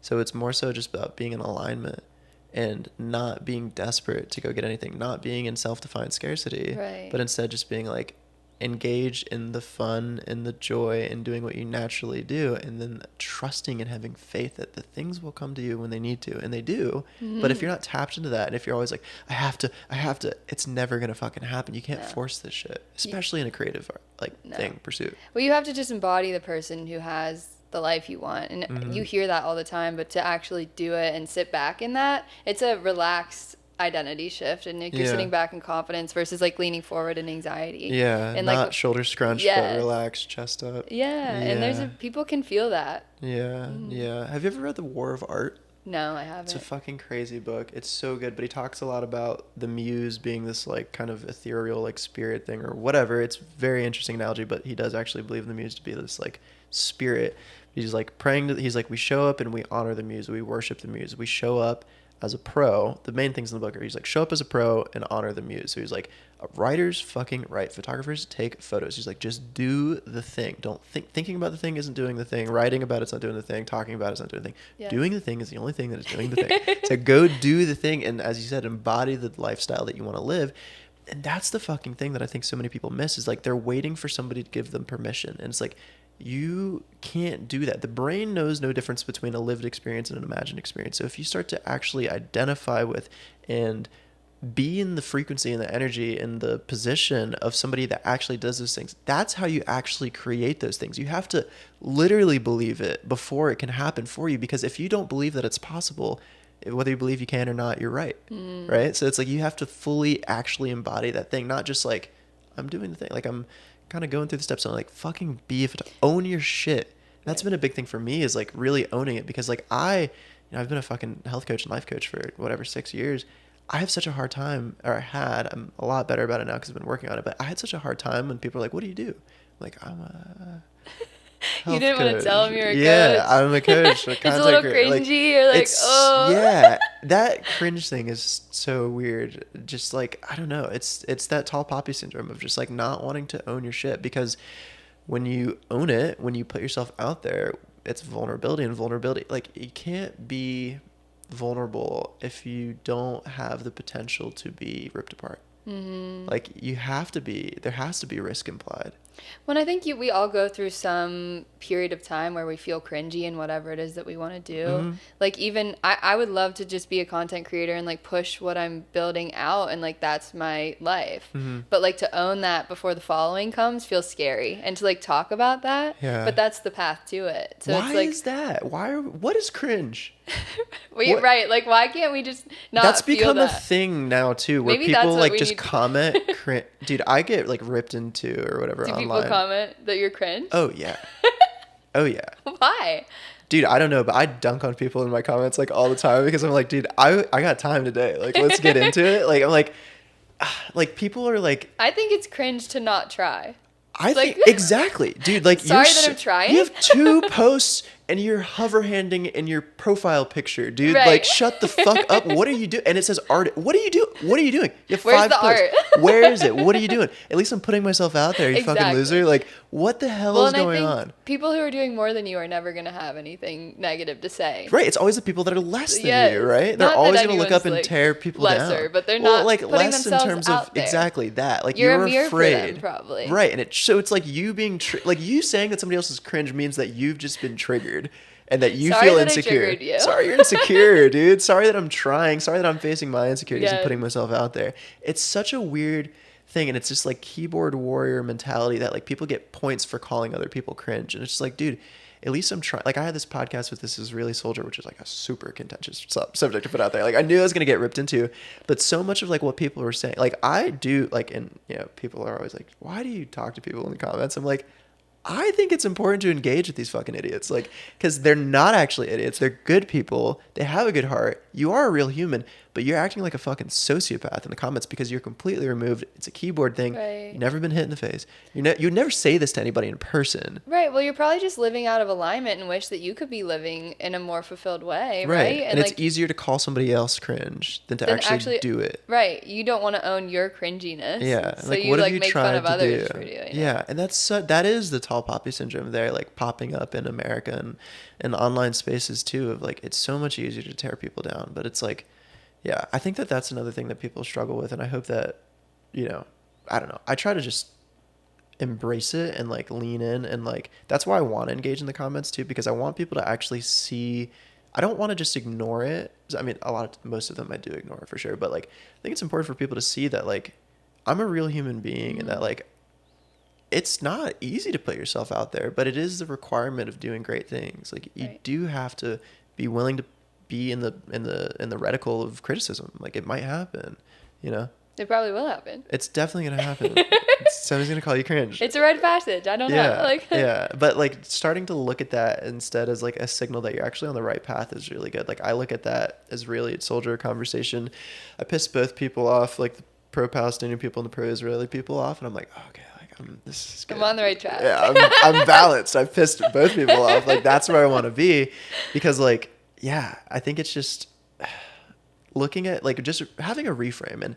So it's more so just about being in alignment and not being desperate to go get anything, not being in self-defined scarcity, Right. but instead just being like engaged in the fun and the joy and doing what you naturally do, and then trusting and having faith that the things will come to you when they need to, and they do. But if you're not tapped into that, and if you're always like, I have to, it's never gonna fucking happen. You can't force this shit, especially in a creative thing pursuit. Well, you have to just embody the person who has the life you want. And Mm-hmm. you hear that all the time, but to actually do it and sit back in that, it's a relaxed identity shift, and like you're Yeah. sitting back in confidence versus like leaning forward in anxiety. Yeah, And not like, shoulders scrunched, but yes. relaxed, chest up. Yeah, and Yeah. people can feel that. Yeah, Mm. yeah. Have you ever read The War of Art? No, I It's a haven't. fucking crazy book. It's so good, but he talks a lot about the muse being this like kind of ethereal like spirit thing or whatever. It's very interesting analogy, but he does actually believe the muse to be this like spirit. He's like praying to, he's like, we show up and we honor the muse, we worship the muse. We show up as a pro. The main things in the book are he's like, show up as a pro and honor the muse. So he's like, writers fucking write, photographers take photos. He's like, just do the thing. Don't think, thinking about the thing isn't doing the thing, writing about it's not doing the thing, talking about it's not doing the thing. Yes. Doing the thing is the only thing that is doing the thing. So go do the thing, and as you said, embody the lifestyle that you want to live. And that's the fucking thing that I think so many people miss, is like they're waiting for somebody to give them permission. And it's like, you can't do that. The brain knows no difference between a lived experience and an imagined experience. So if you start to actually identify with and be in the frequency and the energy and the position of somebody that actually does those things, that's how you actually create those things. You have to literally believe it before it can happen for you, because if you don't believe that it's possible, whether you believe you can or not, you're right. Right? So it's like you have to fully actually embody that thing, not just like, I'm doing the thing, like I'm kind of going through the steps on like fucking own your shit. That's been a big thing for me, is like really owning it, because like I've been a fucking health coach and life coach for whatever 6 years. I have such a hard time, or I had, I'm a lot better about it now because I've been working on it, but I had such a hard time when people are like, what do you do? I'm like, I'm a You health didn't want to coach. tell them you're a Yeah, coach. I'm a coach. It's a little cringy. You're like, oh. Yeah, that cringe thing is so weird. Just like, I don't know. It's that tall poppy syndrome of just like not wanting to own your shit, because when you own it, when you put yourself out there, it's vulnerability, and vulnerability. Like, you can't be vulnerable if you don't have the potential to be ripped apart. Mm-hmm. Like, you have to be, there has to be risk implied. When I think we all go through some period of time where we feel cringy in whatever it is that we want to do. Mm-hmm. Like, even I would love to just be a content creator and like push what I'm building out, and like that's my life. Mm-hmm. But like to own that before the following comes feels scary, and to like talk about that. Yeah. But that's the path to it. So Why it's like, is that? What is cringe? Wait, right? Like, why can't we just not? That's feel become a that? thing now too, where Maybe that's people what like we just need. comment. Dude, I get like ripped into or whatever Do online. people comment that you're cringe? Oh yeah, oh yeah. Why? Dude, I don't know, but I dunk on people in my comments like all the time, because I'm like, dude, I got time today. Like, let's get into it. Like, I'm like people are like, I think it's cringe to not try. I Like- think exactly, dude. Like, Sorry that I'm trying. You have 2 posts and you're hover handing in your profile picture, dude. Right. Like, shut the fuck up. What are you doing? And it says art. What are you doing? What are you doing? You have Where's 5 the posts. art? Where is it? What are you doing? At least I'm putting myself out there. You fucking Exactly. loser. Like, what the hell is And I going think on? people who are doing more than you are never going to have anything negative to say. Right, it's always the people that are less than Yes. you, right? They're Not that always going to look anyone's, up and like, tear people lesser, down. but they're well, not like putting less in themselves terms of out there. exactly that. Like, You're a you're mirror for them, afraid, probably. right? And so it's like you being like you saying that somebody else is cringe means that you've just been triggered. And that you Sorry feel that I insecure. triggered you. Sorry you're insecure, dude. Sorry that I'm trying. Sorry that I'm facing my insecurities and Yes. putting myself out there. It's such a weird thing, and it's just like keyboard warrior mentality that like people get points for calling other people cringe, and it's just like, dude, at least I'm trying. Like, I had this podcast with This Is Really Soldier, which is like a super contentious subject to put out there. Like, I knew I was gonna get ripped into, but so much of like what people were saying, like I do, like, and you know, people are always like, why do you talk to people in the comments? I'm like, I think it's important to engage with these fucking idiots, like, because they're not actually idiots. They're good people. They have a good heart. You are a real human, but you're acting like a fucking sociopath in the comments because you're completely removed. It's a keyboard thing. Right. You've never been hit in the face. You'd never say this to anybody in person. Right. Well, you're probably just living out of alignment and wish that you could be living in a more fulfilled way, right? And it's easier to call somebody else cringe than to actually do it. Right. You don't want to own your cringiness. Yeah. So Like, you what have like you make tried fun of to others do? for doing it. Yeah. And that is the tall poppy syndrome there, like popping up in America and online spaces too, of like, it's so much easier to tear people down. But it's like, yeah, I think that's another thing that people struggle with. And I hope that, you know, I don't know. I try to just embrace it and like lean in, and like that's why I want to engage in the comments too, because I want people to actually see. I don't want to just ignore it. I mean, most of them I do ignore for sure, but like I think it's important for people to see that like I'm a real human being, and that like it's not easy to put yourself out there, but it is the requirement of doing great things. Like you Right. do have to be willing to be in the reticle of criticism. Like it might happen, you know. It probably will happen. It's definitely gonna happen. Somebody's gonna call you cringe. It's a rite of passage. I don't know. Yeah, Like, yeah. But like starting to look at that instead as like a signal that you're actually on the right path is really good. Like I look at that as really a soldier conversation. I pissed both people off, like the pro-Palestinian people and the pro-Israeli people off, and I'm like, oh, okay, like this is good. I'm on the right track. Yeah, I'm balanced. I've pissed both people off. Like that's where I want to be, because like yeah, I think it's just looking at like just having a reframe and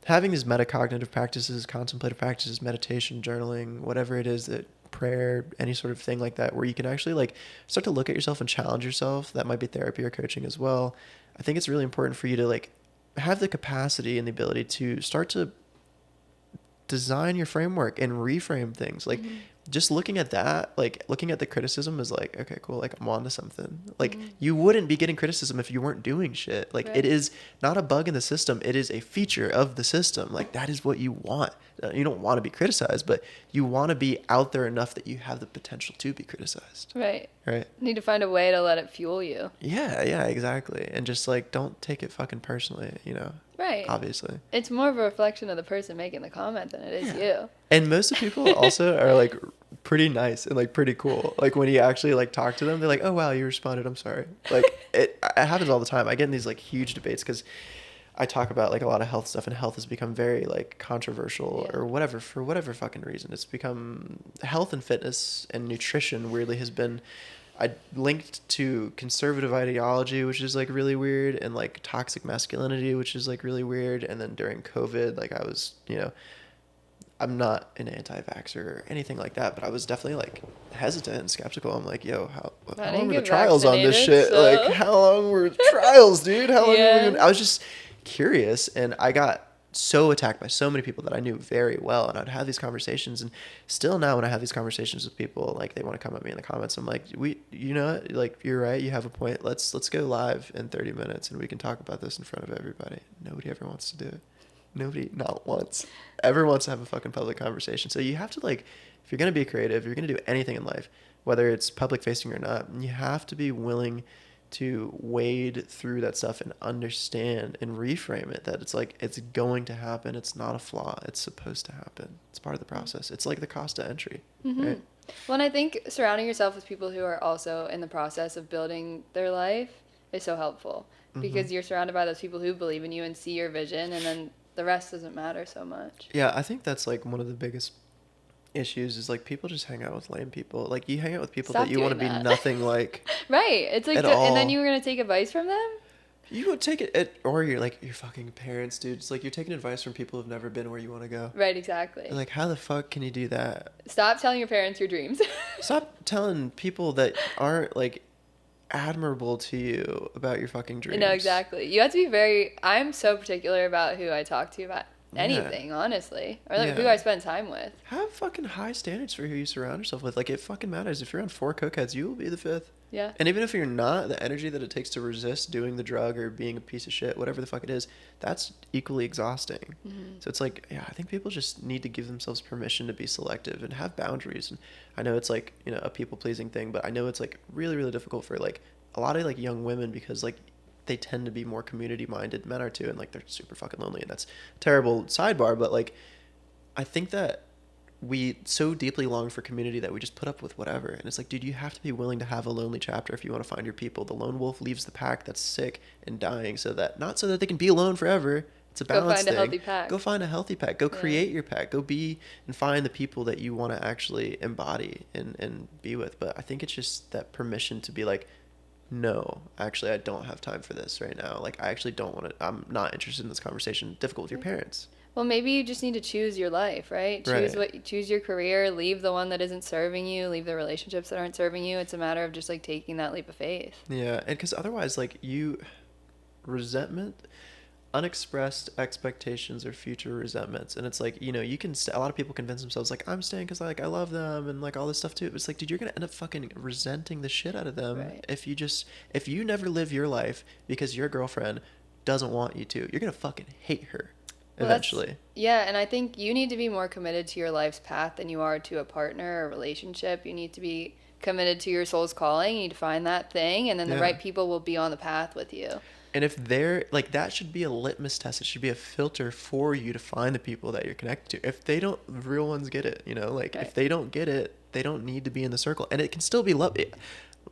having these metacognitive practices, contemplative practices, meditation, journaling, whatever it is, that prayer, any sort of thing like that, where you can actually like start to look at yourself and challenge yourself. That might be therapy or coaching as well. I think it's really important for you to like have the capacity and the ability to start to design your framework and reframe things. Like just looking at that, like looking at the criticism is like, okay, cool. Like I'm on to something. Like you wouldn't be getting criticism if you weren't doing shit. Like Right. it is not a bug in the system. It is a feature of the system. Like that is what you want. You don't want to be criticized, but you want to be out there enough that you have the potential to be criticized. Right. Right. Need to find a way to let it fuel you. Yeah, exactly. And just like, don't take it fucking personally, you know, Right. obviously. It's more of a reflection of the person making the comment than it is you. And most of the people also are like pretty nice and like pretty cool. Like when you actually like talk to them, they're like, "Oh wow, you responded. I'm sorry." Like it happens all the time. I get in these like huge debates because I talk about like a lot of health stuff, and health has become very like controversial or whatever for whatever fucking reason. It's become health and fitness and nutrition weirdly has been I linked to conservative ideology, which is like really weird, and like toxic masculinity, which is like really weird. And then during COVID, like I was, you know, I'm not an anti-vaxxer or anything like that, but I was definitely like hesitant and skeptical. I'm like, yo, how long were the get trials on this vaccinated, shit? so- Like, how long were trials, dude? How long? Yeah. I was just curious, and I got so attacked by so many people that I knew very well, and I'd have these conversations, and still now when I have these conversations with people, like they want to come at me in the comments, I'm like, you know what? Like you're right, you have a point. Let's go live in 30 minutes, and we can talk about this in front of everybody. Nobody ever wants to do it. Nobody, not once, ever wants to have a fucking public conversation. So you have to like, if you're gonna be creative, you're gonna do anything in life, whether it's public facing or not, you have to be willing to wade through that stuff and understand and reframe it, that it's like it's going to happen. It's not a flaw. It's supposed to happen. It's part of the process. It's like the cost of entry, right? Well, and I think surrounding yourself with people who are also in the process of building their life is so helpful, because you're surrounded by those people who believe in you and see your vision, and then the rest doesn't matter so much. Yeah, I think that's like one of the biggest issues is like people just hang out with lame people. Like you hang out with people Stop that you want to be doing that. nothing like. Right. It's like, At and then all. you were going to take advice from them? You would take it, or you're like your fucking parents, dude. It's like you're taking advice from people who've never been where you want to go. Right, exactly. Like, how the fuck can you do that? Stop telling your parents your dreams. Stop telling people that aren't like admirable to you about your fucking dreams. No, exactly. You have to be I'm so particular about who I talk to about anything, honestly. Or like who I spend time with. Have fucking high standards for who you surround yourself with. Like, it fucking matters. If you're on 4 cokeheads, you will be the 5th. Yeah. And even if you're not, the energy that it takes to resist doing the drug or being a piece of shit, whatever the fuck it is, that's equally exhausting. So it's like, yeah, I think people just need to give themselves permission to be selective and have boundaries. And I know it's like, you know, a people pleasing thing, but I know it's like really, really difficult for like a lot of like young women, because like they tend to be more community minded. Men are too, and like they're super fucking lonely, and that's a terrible sidebar, but like I think that we so deeply long for community that we just put up with whatever. And it's like, dude, you have to be willing to have a lonely chapter if you want to find your people. The lone wolf leaves the pack that's sick and dying, so that not so that they can be alone forever. It's a balance thing. Go find a healthy pack. Go find a healthy pack. Go create your pack. Go be and find the people that you want to actually embody and be with. But I think it's just that permission to be like, no, actually, I don't have time for this right now. Like, I actually don't want to, I'm not interested in this conversation. Difficult with your parents. Well, maybe you just need to choose your life, right? Choose your career, leave the one that isn't serving you, leave the relationships that aren't serving you. It's a matter of just like taking that leap of faith. Yeah, and because otherwise, like, resentment, unexpressed expectations or future resentments, and it's like, you know, you can a lot of people convince themselves like, I'm staying because like I love them and like all this stuff too. It's like, dude, you're gonna end up fucking resenting the shit out of them if you never live your life because your girlfriend doesn't want you to. You're gonna fucking hate her. Well, that's, eventually. yeah, and I think you need to be more committed to your life's path than you are to a partner or relationship. You need to be committed to your soul's calling. You need to find that thing, and then the Yeah. right people will be on the path with you. And if they're like, that should be a litmus test. It should be a filter for you to find the people that you're connected to. If they don't, the real ones get it, you know, like Right. if they don't get it, they don't need to be in the circle. And it can still be love.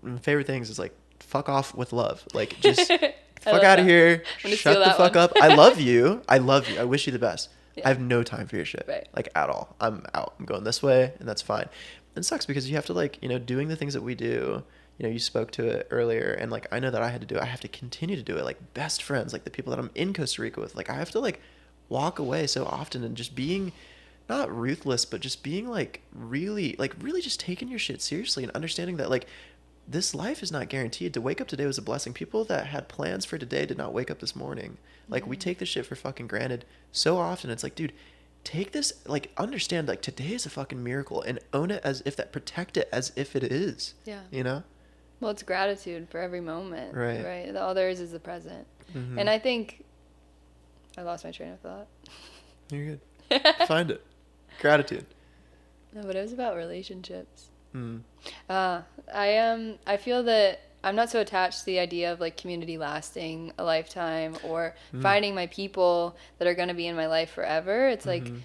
My favorite things is like, fuck off with love. Like, just I fuck love out of that. here. I'm gonna steal Shut the that fuck one. up. I love you. I love you. I wish you the best. I Yeah. have no time for your shit. Right. Like, at all. I'm out. I'm going this way, and that's fine. It sucks because you have to, like, you know, doing the things that we do. You know, you spoke to it earlier, and like I know that I had to do it. I have to continue to do it. Like best friends, like the people that I'm in Costa Rica with. Like I have to like walk away so often and just being not ruthless, but just being like really just taking your shit seriously and understanding that like this life is not guaranteed. To wake up today was a blessing. People that had plans for today did not wake up this morning. Like we Mm-hmm. take this shit for fucking granted so often. It's like, dude, take this, like understand like today is a fucking miracle and own it as if that, protect it as if it is. Yeah. You know? Well, it's gratitude for every moment, Right. right? All there is the present. Mm-hmm. And I think I lost my train of thought. You're good. Find it. Gratitude. No, but it was about relationships. Mm. I feel that I'm not so attached to the idea of like community lasting a lifetime or finding my people that are going to be in my life forever. It's like Mm-hmm.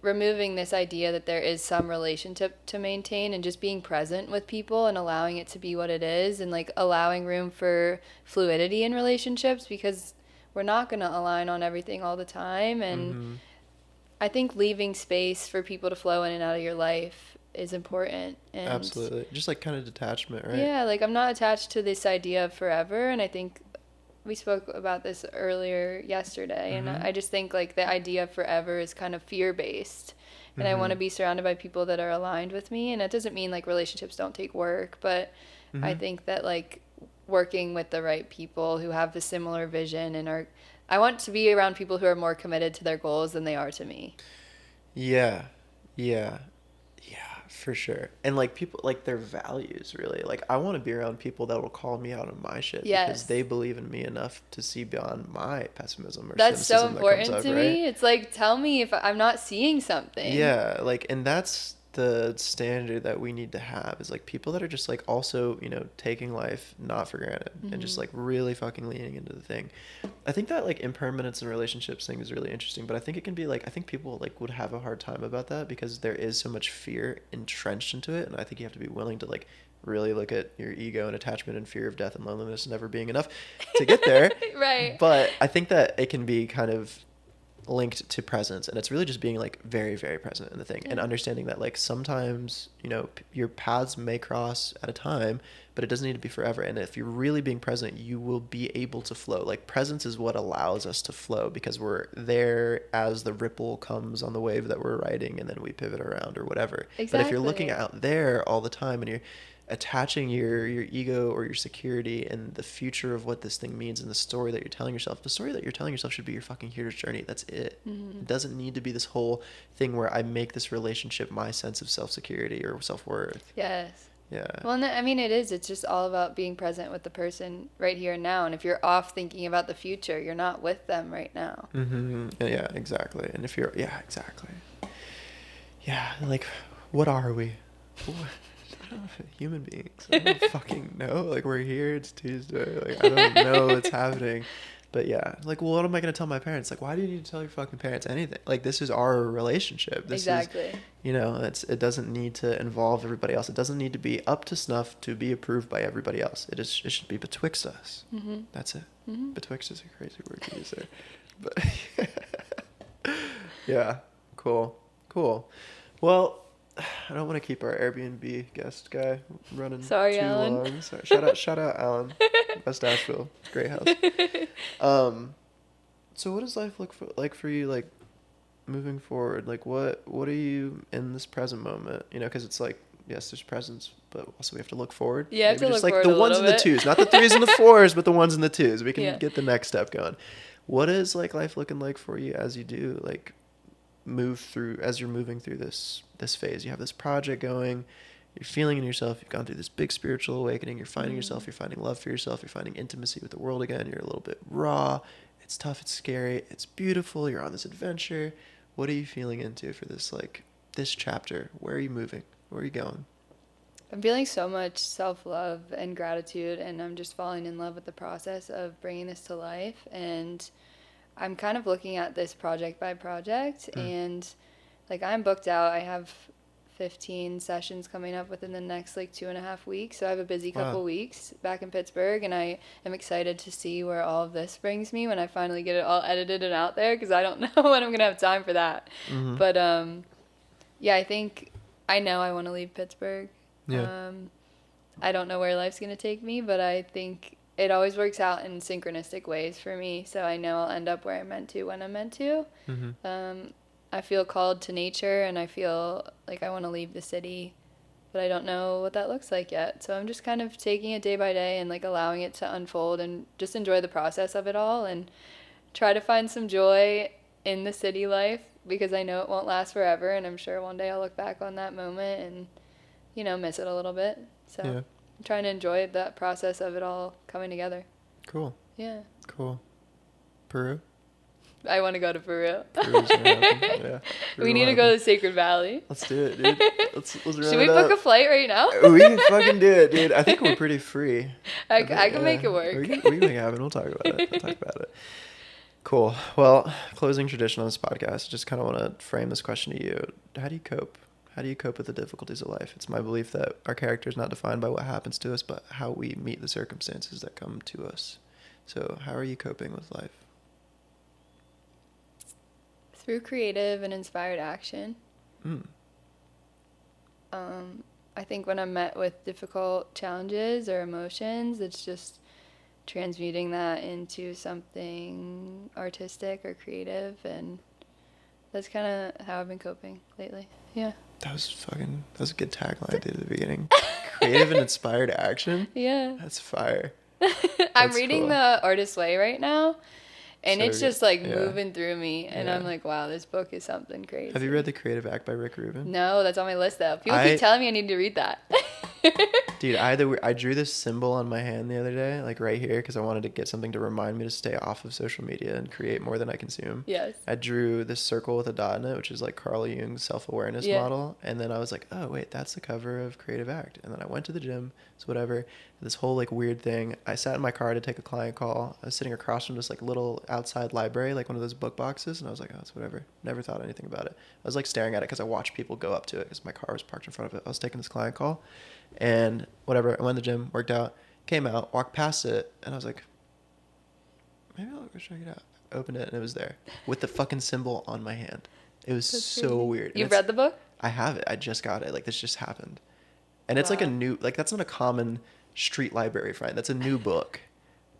removing this idea that there is some relationship to maintain and just being present with people and allowing it to be what it is and like allowing room for fluidity in relationships because we're not going to align on everything all the time. And Mm-hmm. I think leaving space for people to flow in and out of your life is important. And Absolutely. Just like kind of detachment, right? yeah, like I'm not attached to this idea of forever. And I think we spoke about this earlier yesterday. And Mm-hmm. I just think like the idea of forever is kind of fear based. And I want to Mm-hmm. be surrounded by people that are aligned with me. And it doesn't mean like relationships don't take work, but I Mm-hmm. think that like working with the right people who have the similar vision and are, I want to be around people who are more committed to their goals than they are to me. Yeah. Yeah. Yeah, for sure. And like people like their values really. Like I want to be around people that will call me out on my shit because Yes. they believe in me enough to see beyond my pessimism or That's so cynicism that comes important up, to right? me. It's like, tell me if I'm not seeing something. Yeah, like, and that's the standard that we need to have is like people that are just like also, you know, taking life not for granted and just Mm-hmm. like really fucking leaning into the thing. I think that like impermanence in relationships thing is really interesting, but I think it can be like, I think people like would have a hard time about that because there is so much fear entrenched into it. And I think you have to be willing to like really look at your ego and attachment and fear of death and loneliness never being enough to get there. Right. But I think that it can be kind of linked to presence, and it's really just being like very very present in the thing and Yeah. understanding that like sometimes, you know, your paths may cross at a time, but it doesn't need to be forever. And if you're really being present, you will be able to flow. Like presence is what allows us to flow because we're there as the ripple comes on the wave that we're riding and then we pivot around or whatever. But if you're looking Exactly. out there all the time and you're attaching your ego or your security and the future of what this thing means and the story that you're telling yourself, the story that you're telling yourself should be your fucking hero's journey. That's it. Mm-hmm. It doesn't need to be this whole thing where I make this relationship my sense of self-security or self-worth. Yes. Yeah. Well, I mean, it is. It's just all about being present with the person right here and now. And if you're off thinking about the future, you're not with them right now. Mm-hmm. Yeah, exactly. And if you're, yeah, exactly. Yeah, like, what are we? I don't know, human beings. I don't fucking know. Like, we're here. It's Tuesday. Like, I don't know what's happening. But yeah, like, well, what am I going to tell my parents? Like, why do you need to tell your fucking parents anything? Like, this is our relationship. This Exactly. is, you know, it doesn't need to involve everybody else. It doesn't need to be up to snuff to be approved by everybody else. It should be betwixt us. Mm-hmm. That's it. Mm-hmm. Betwixt is a crazy word to use there. But yeah, cool. Well, I don't want to keep our Airbnb guest guy running Sorry, too Alan. long. Sorry. Shout out, Alan, West Asheville, great house. So what does life like for you, like moving forward? Like what are you in this present moment? You know, because it's like yes, there's presence, but also we have to look forward. You have Maybe to just look like forward the a ones little and the bit. twos, not the threes and the fours, but the ones and the twos. We can Yeah. get the next step going. What is like life looking like for you as you do like move through as you're moving through this phase? You have this project going, you're feeling in yourself, you've gone through this big spiritual awakening, you're finding yourself, you're finding love for yourself, you're finding intimacy with the world again, you're a little bit raw, it's tough, it's scary, it's beautiful, you're on this adventure. What are you feeling into for this, like, this chapter? Where are you moving? Where are you going? I'm feeling so much self-love and gratitude, and I'm just falling in love with the process of bringing this to life. And I'm kind of looking at this project by project, and like I'm booked out. I have 15 sessions coming up within the next like 2.5 weeks. So I have a busy couple weeks back in Pittsburgh, and I am excited to see where all of this brings me when I finally get it all edited and out there, because I don't know when I'm going to have time for that. But yeah, I know I want to leave Pittsburgh. Yeah. I don't know where life's going to take me, but I think it always works out in synchronistic ways for me. So I know I'll end up where I'm meant to when I'm meant to. I feel called to nature, and I feel like I want to leave the city, but I don't know what that looks like yet. So I'm just kind of taking it day by day and like allowing it to unfold and just enjoy the process of it all and try to find some joy in the city life, because I know it won't last forever, and I'm sure one day I'll look back on that moment and, you know, miss it a little bit. So Yeah. I'm trying to enjoy that process of it all coming together. Cool. Yeah. Cool. Peru? I want to go to Peru. Peru's gonna happen. Yeah. We need to go to the Sacred Valley. Let's do it, dude. Let's run Should we it book up. a flight right now? We can fucking do it, dude. I think we're pretty free. I can make it work. We can make it happen. We'll talk about it. Cool. Well, closing tradition on this podcast, just kind of want to frame this question to you. How do you cope? How do you cope with the difficulties of life? It's my belief that our character is not defined by what happens to us, but how we meet the circumstances that come to us. So how are you coping with life? Through creative and inspired action. I think when I'm met with difficult challenges or emotions, it's just transmuting that into something artistic or creative, and that's kind of how I've been coping lately. Yeah. That was a good tagline, dude, at the beginning. Creative and inspired action? Yeah. That's fire. I'm reading cool. The Artist's Way right now, and So it's just like moving through me, and Yeah. I'm like, wow, this book is something crazy. Have you read The Creative Act by Rick Rubin? No, that's on my list though. People keep telling me I need to read that. Dude, I drew this symbol on my hand the other day, like right here, because I wanted to get something to remind me to stay off of social media and create more than I consume. Yes. I drew this circle with a dot in it, which is like Carl Jung's self-awareness model. And then I was like, oh, wait, that's the cover of Creative Act. And then I went to the gym, so whatever. This whole like weird thing. I sat in my car to take a client call. I was sitting across from this like little outside library, like one of those book boxes. And I was like, oh, it's whatever. Never thought anything about it. I was like staring at it because I watched people go up to it because my car was parked in front of it. I was taking this client call. And whatever, I went to the gym, worked out, came out, walked past it, and I was like, maybe I'll go check it out. I opened it, and it was there with the fucking symbol on my hand. It was so weird. You've read the book? I have it. I just got it. Like, this just happened. And it's like a new, like, that's not a common street library find. That's a new book.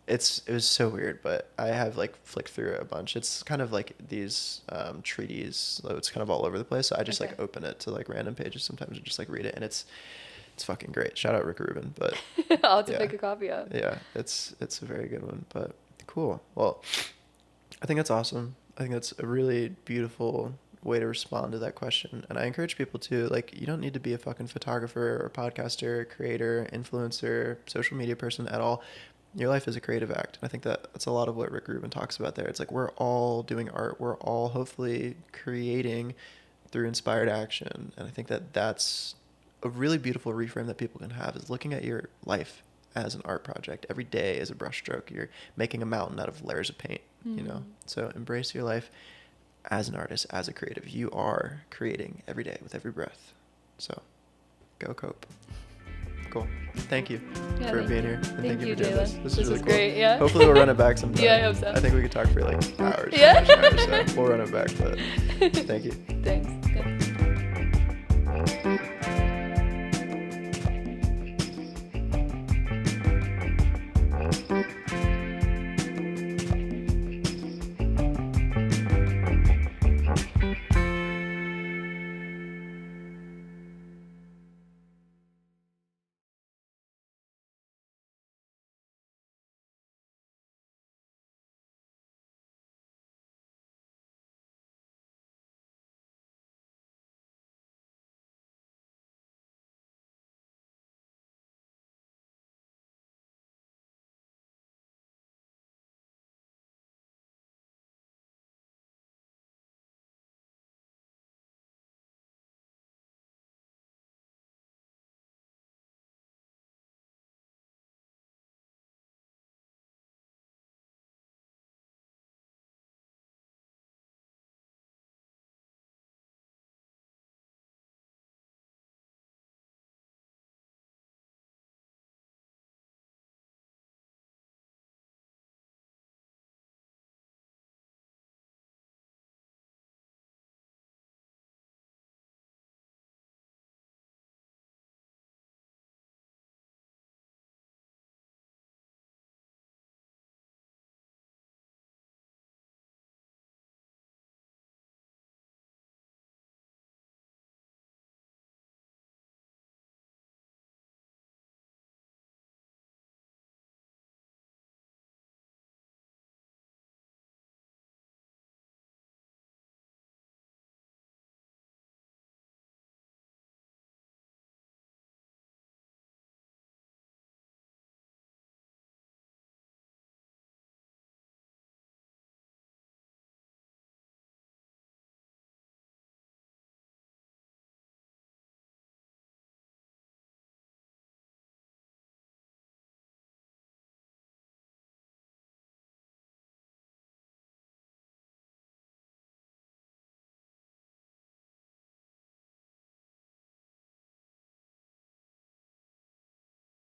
It was so weird, but I have like flicked through it a bunch. It's kind of like these treaties, so it's kind of all over the place. So I just like open it to like random pages sometimes and just like read it, and it's fucking great. Shout out Rick Rubin, but I'll have to pick a copy up. Yeah, it's a very good one, but cool. Well, I think that's awesome. I think that's a really beautiful way to respond to that question. And I encourage people to, like, you don't need to be a fucking photographer or podcaster, creator, influencer, social media person at all. Your life is a creative act. And I think that's a lot of what Rick Rubin talks about there. It's like we're all doing art. We're all hopefully creating through inspired action. And I think that's a really beautiful reframe that people can have, is looking at your life as an art project. Every day is a brushstroke. You're making a mountain out of layers of paint, you know? So embrace your life as an artist, as a creative. You are creating every day with every breath. So go cope. Cool. Thank you for being here. And thank you for doing this. This is really cool. Great, yeah. Hopefully we'll run it back sometime. Yeah, I hope so. I think we could talk for like hours. Yeah. So we'll run it back, but thank you. Thanks. Yeah.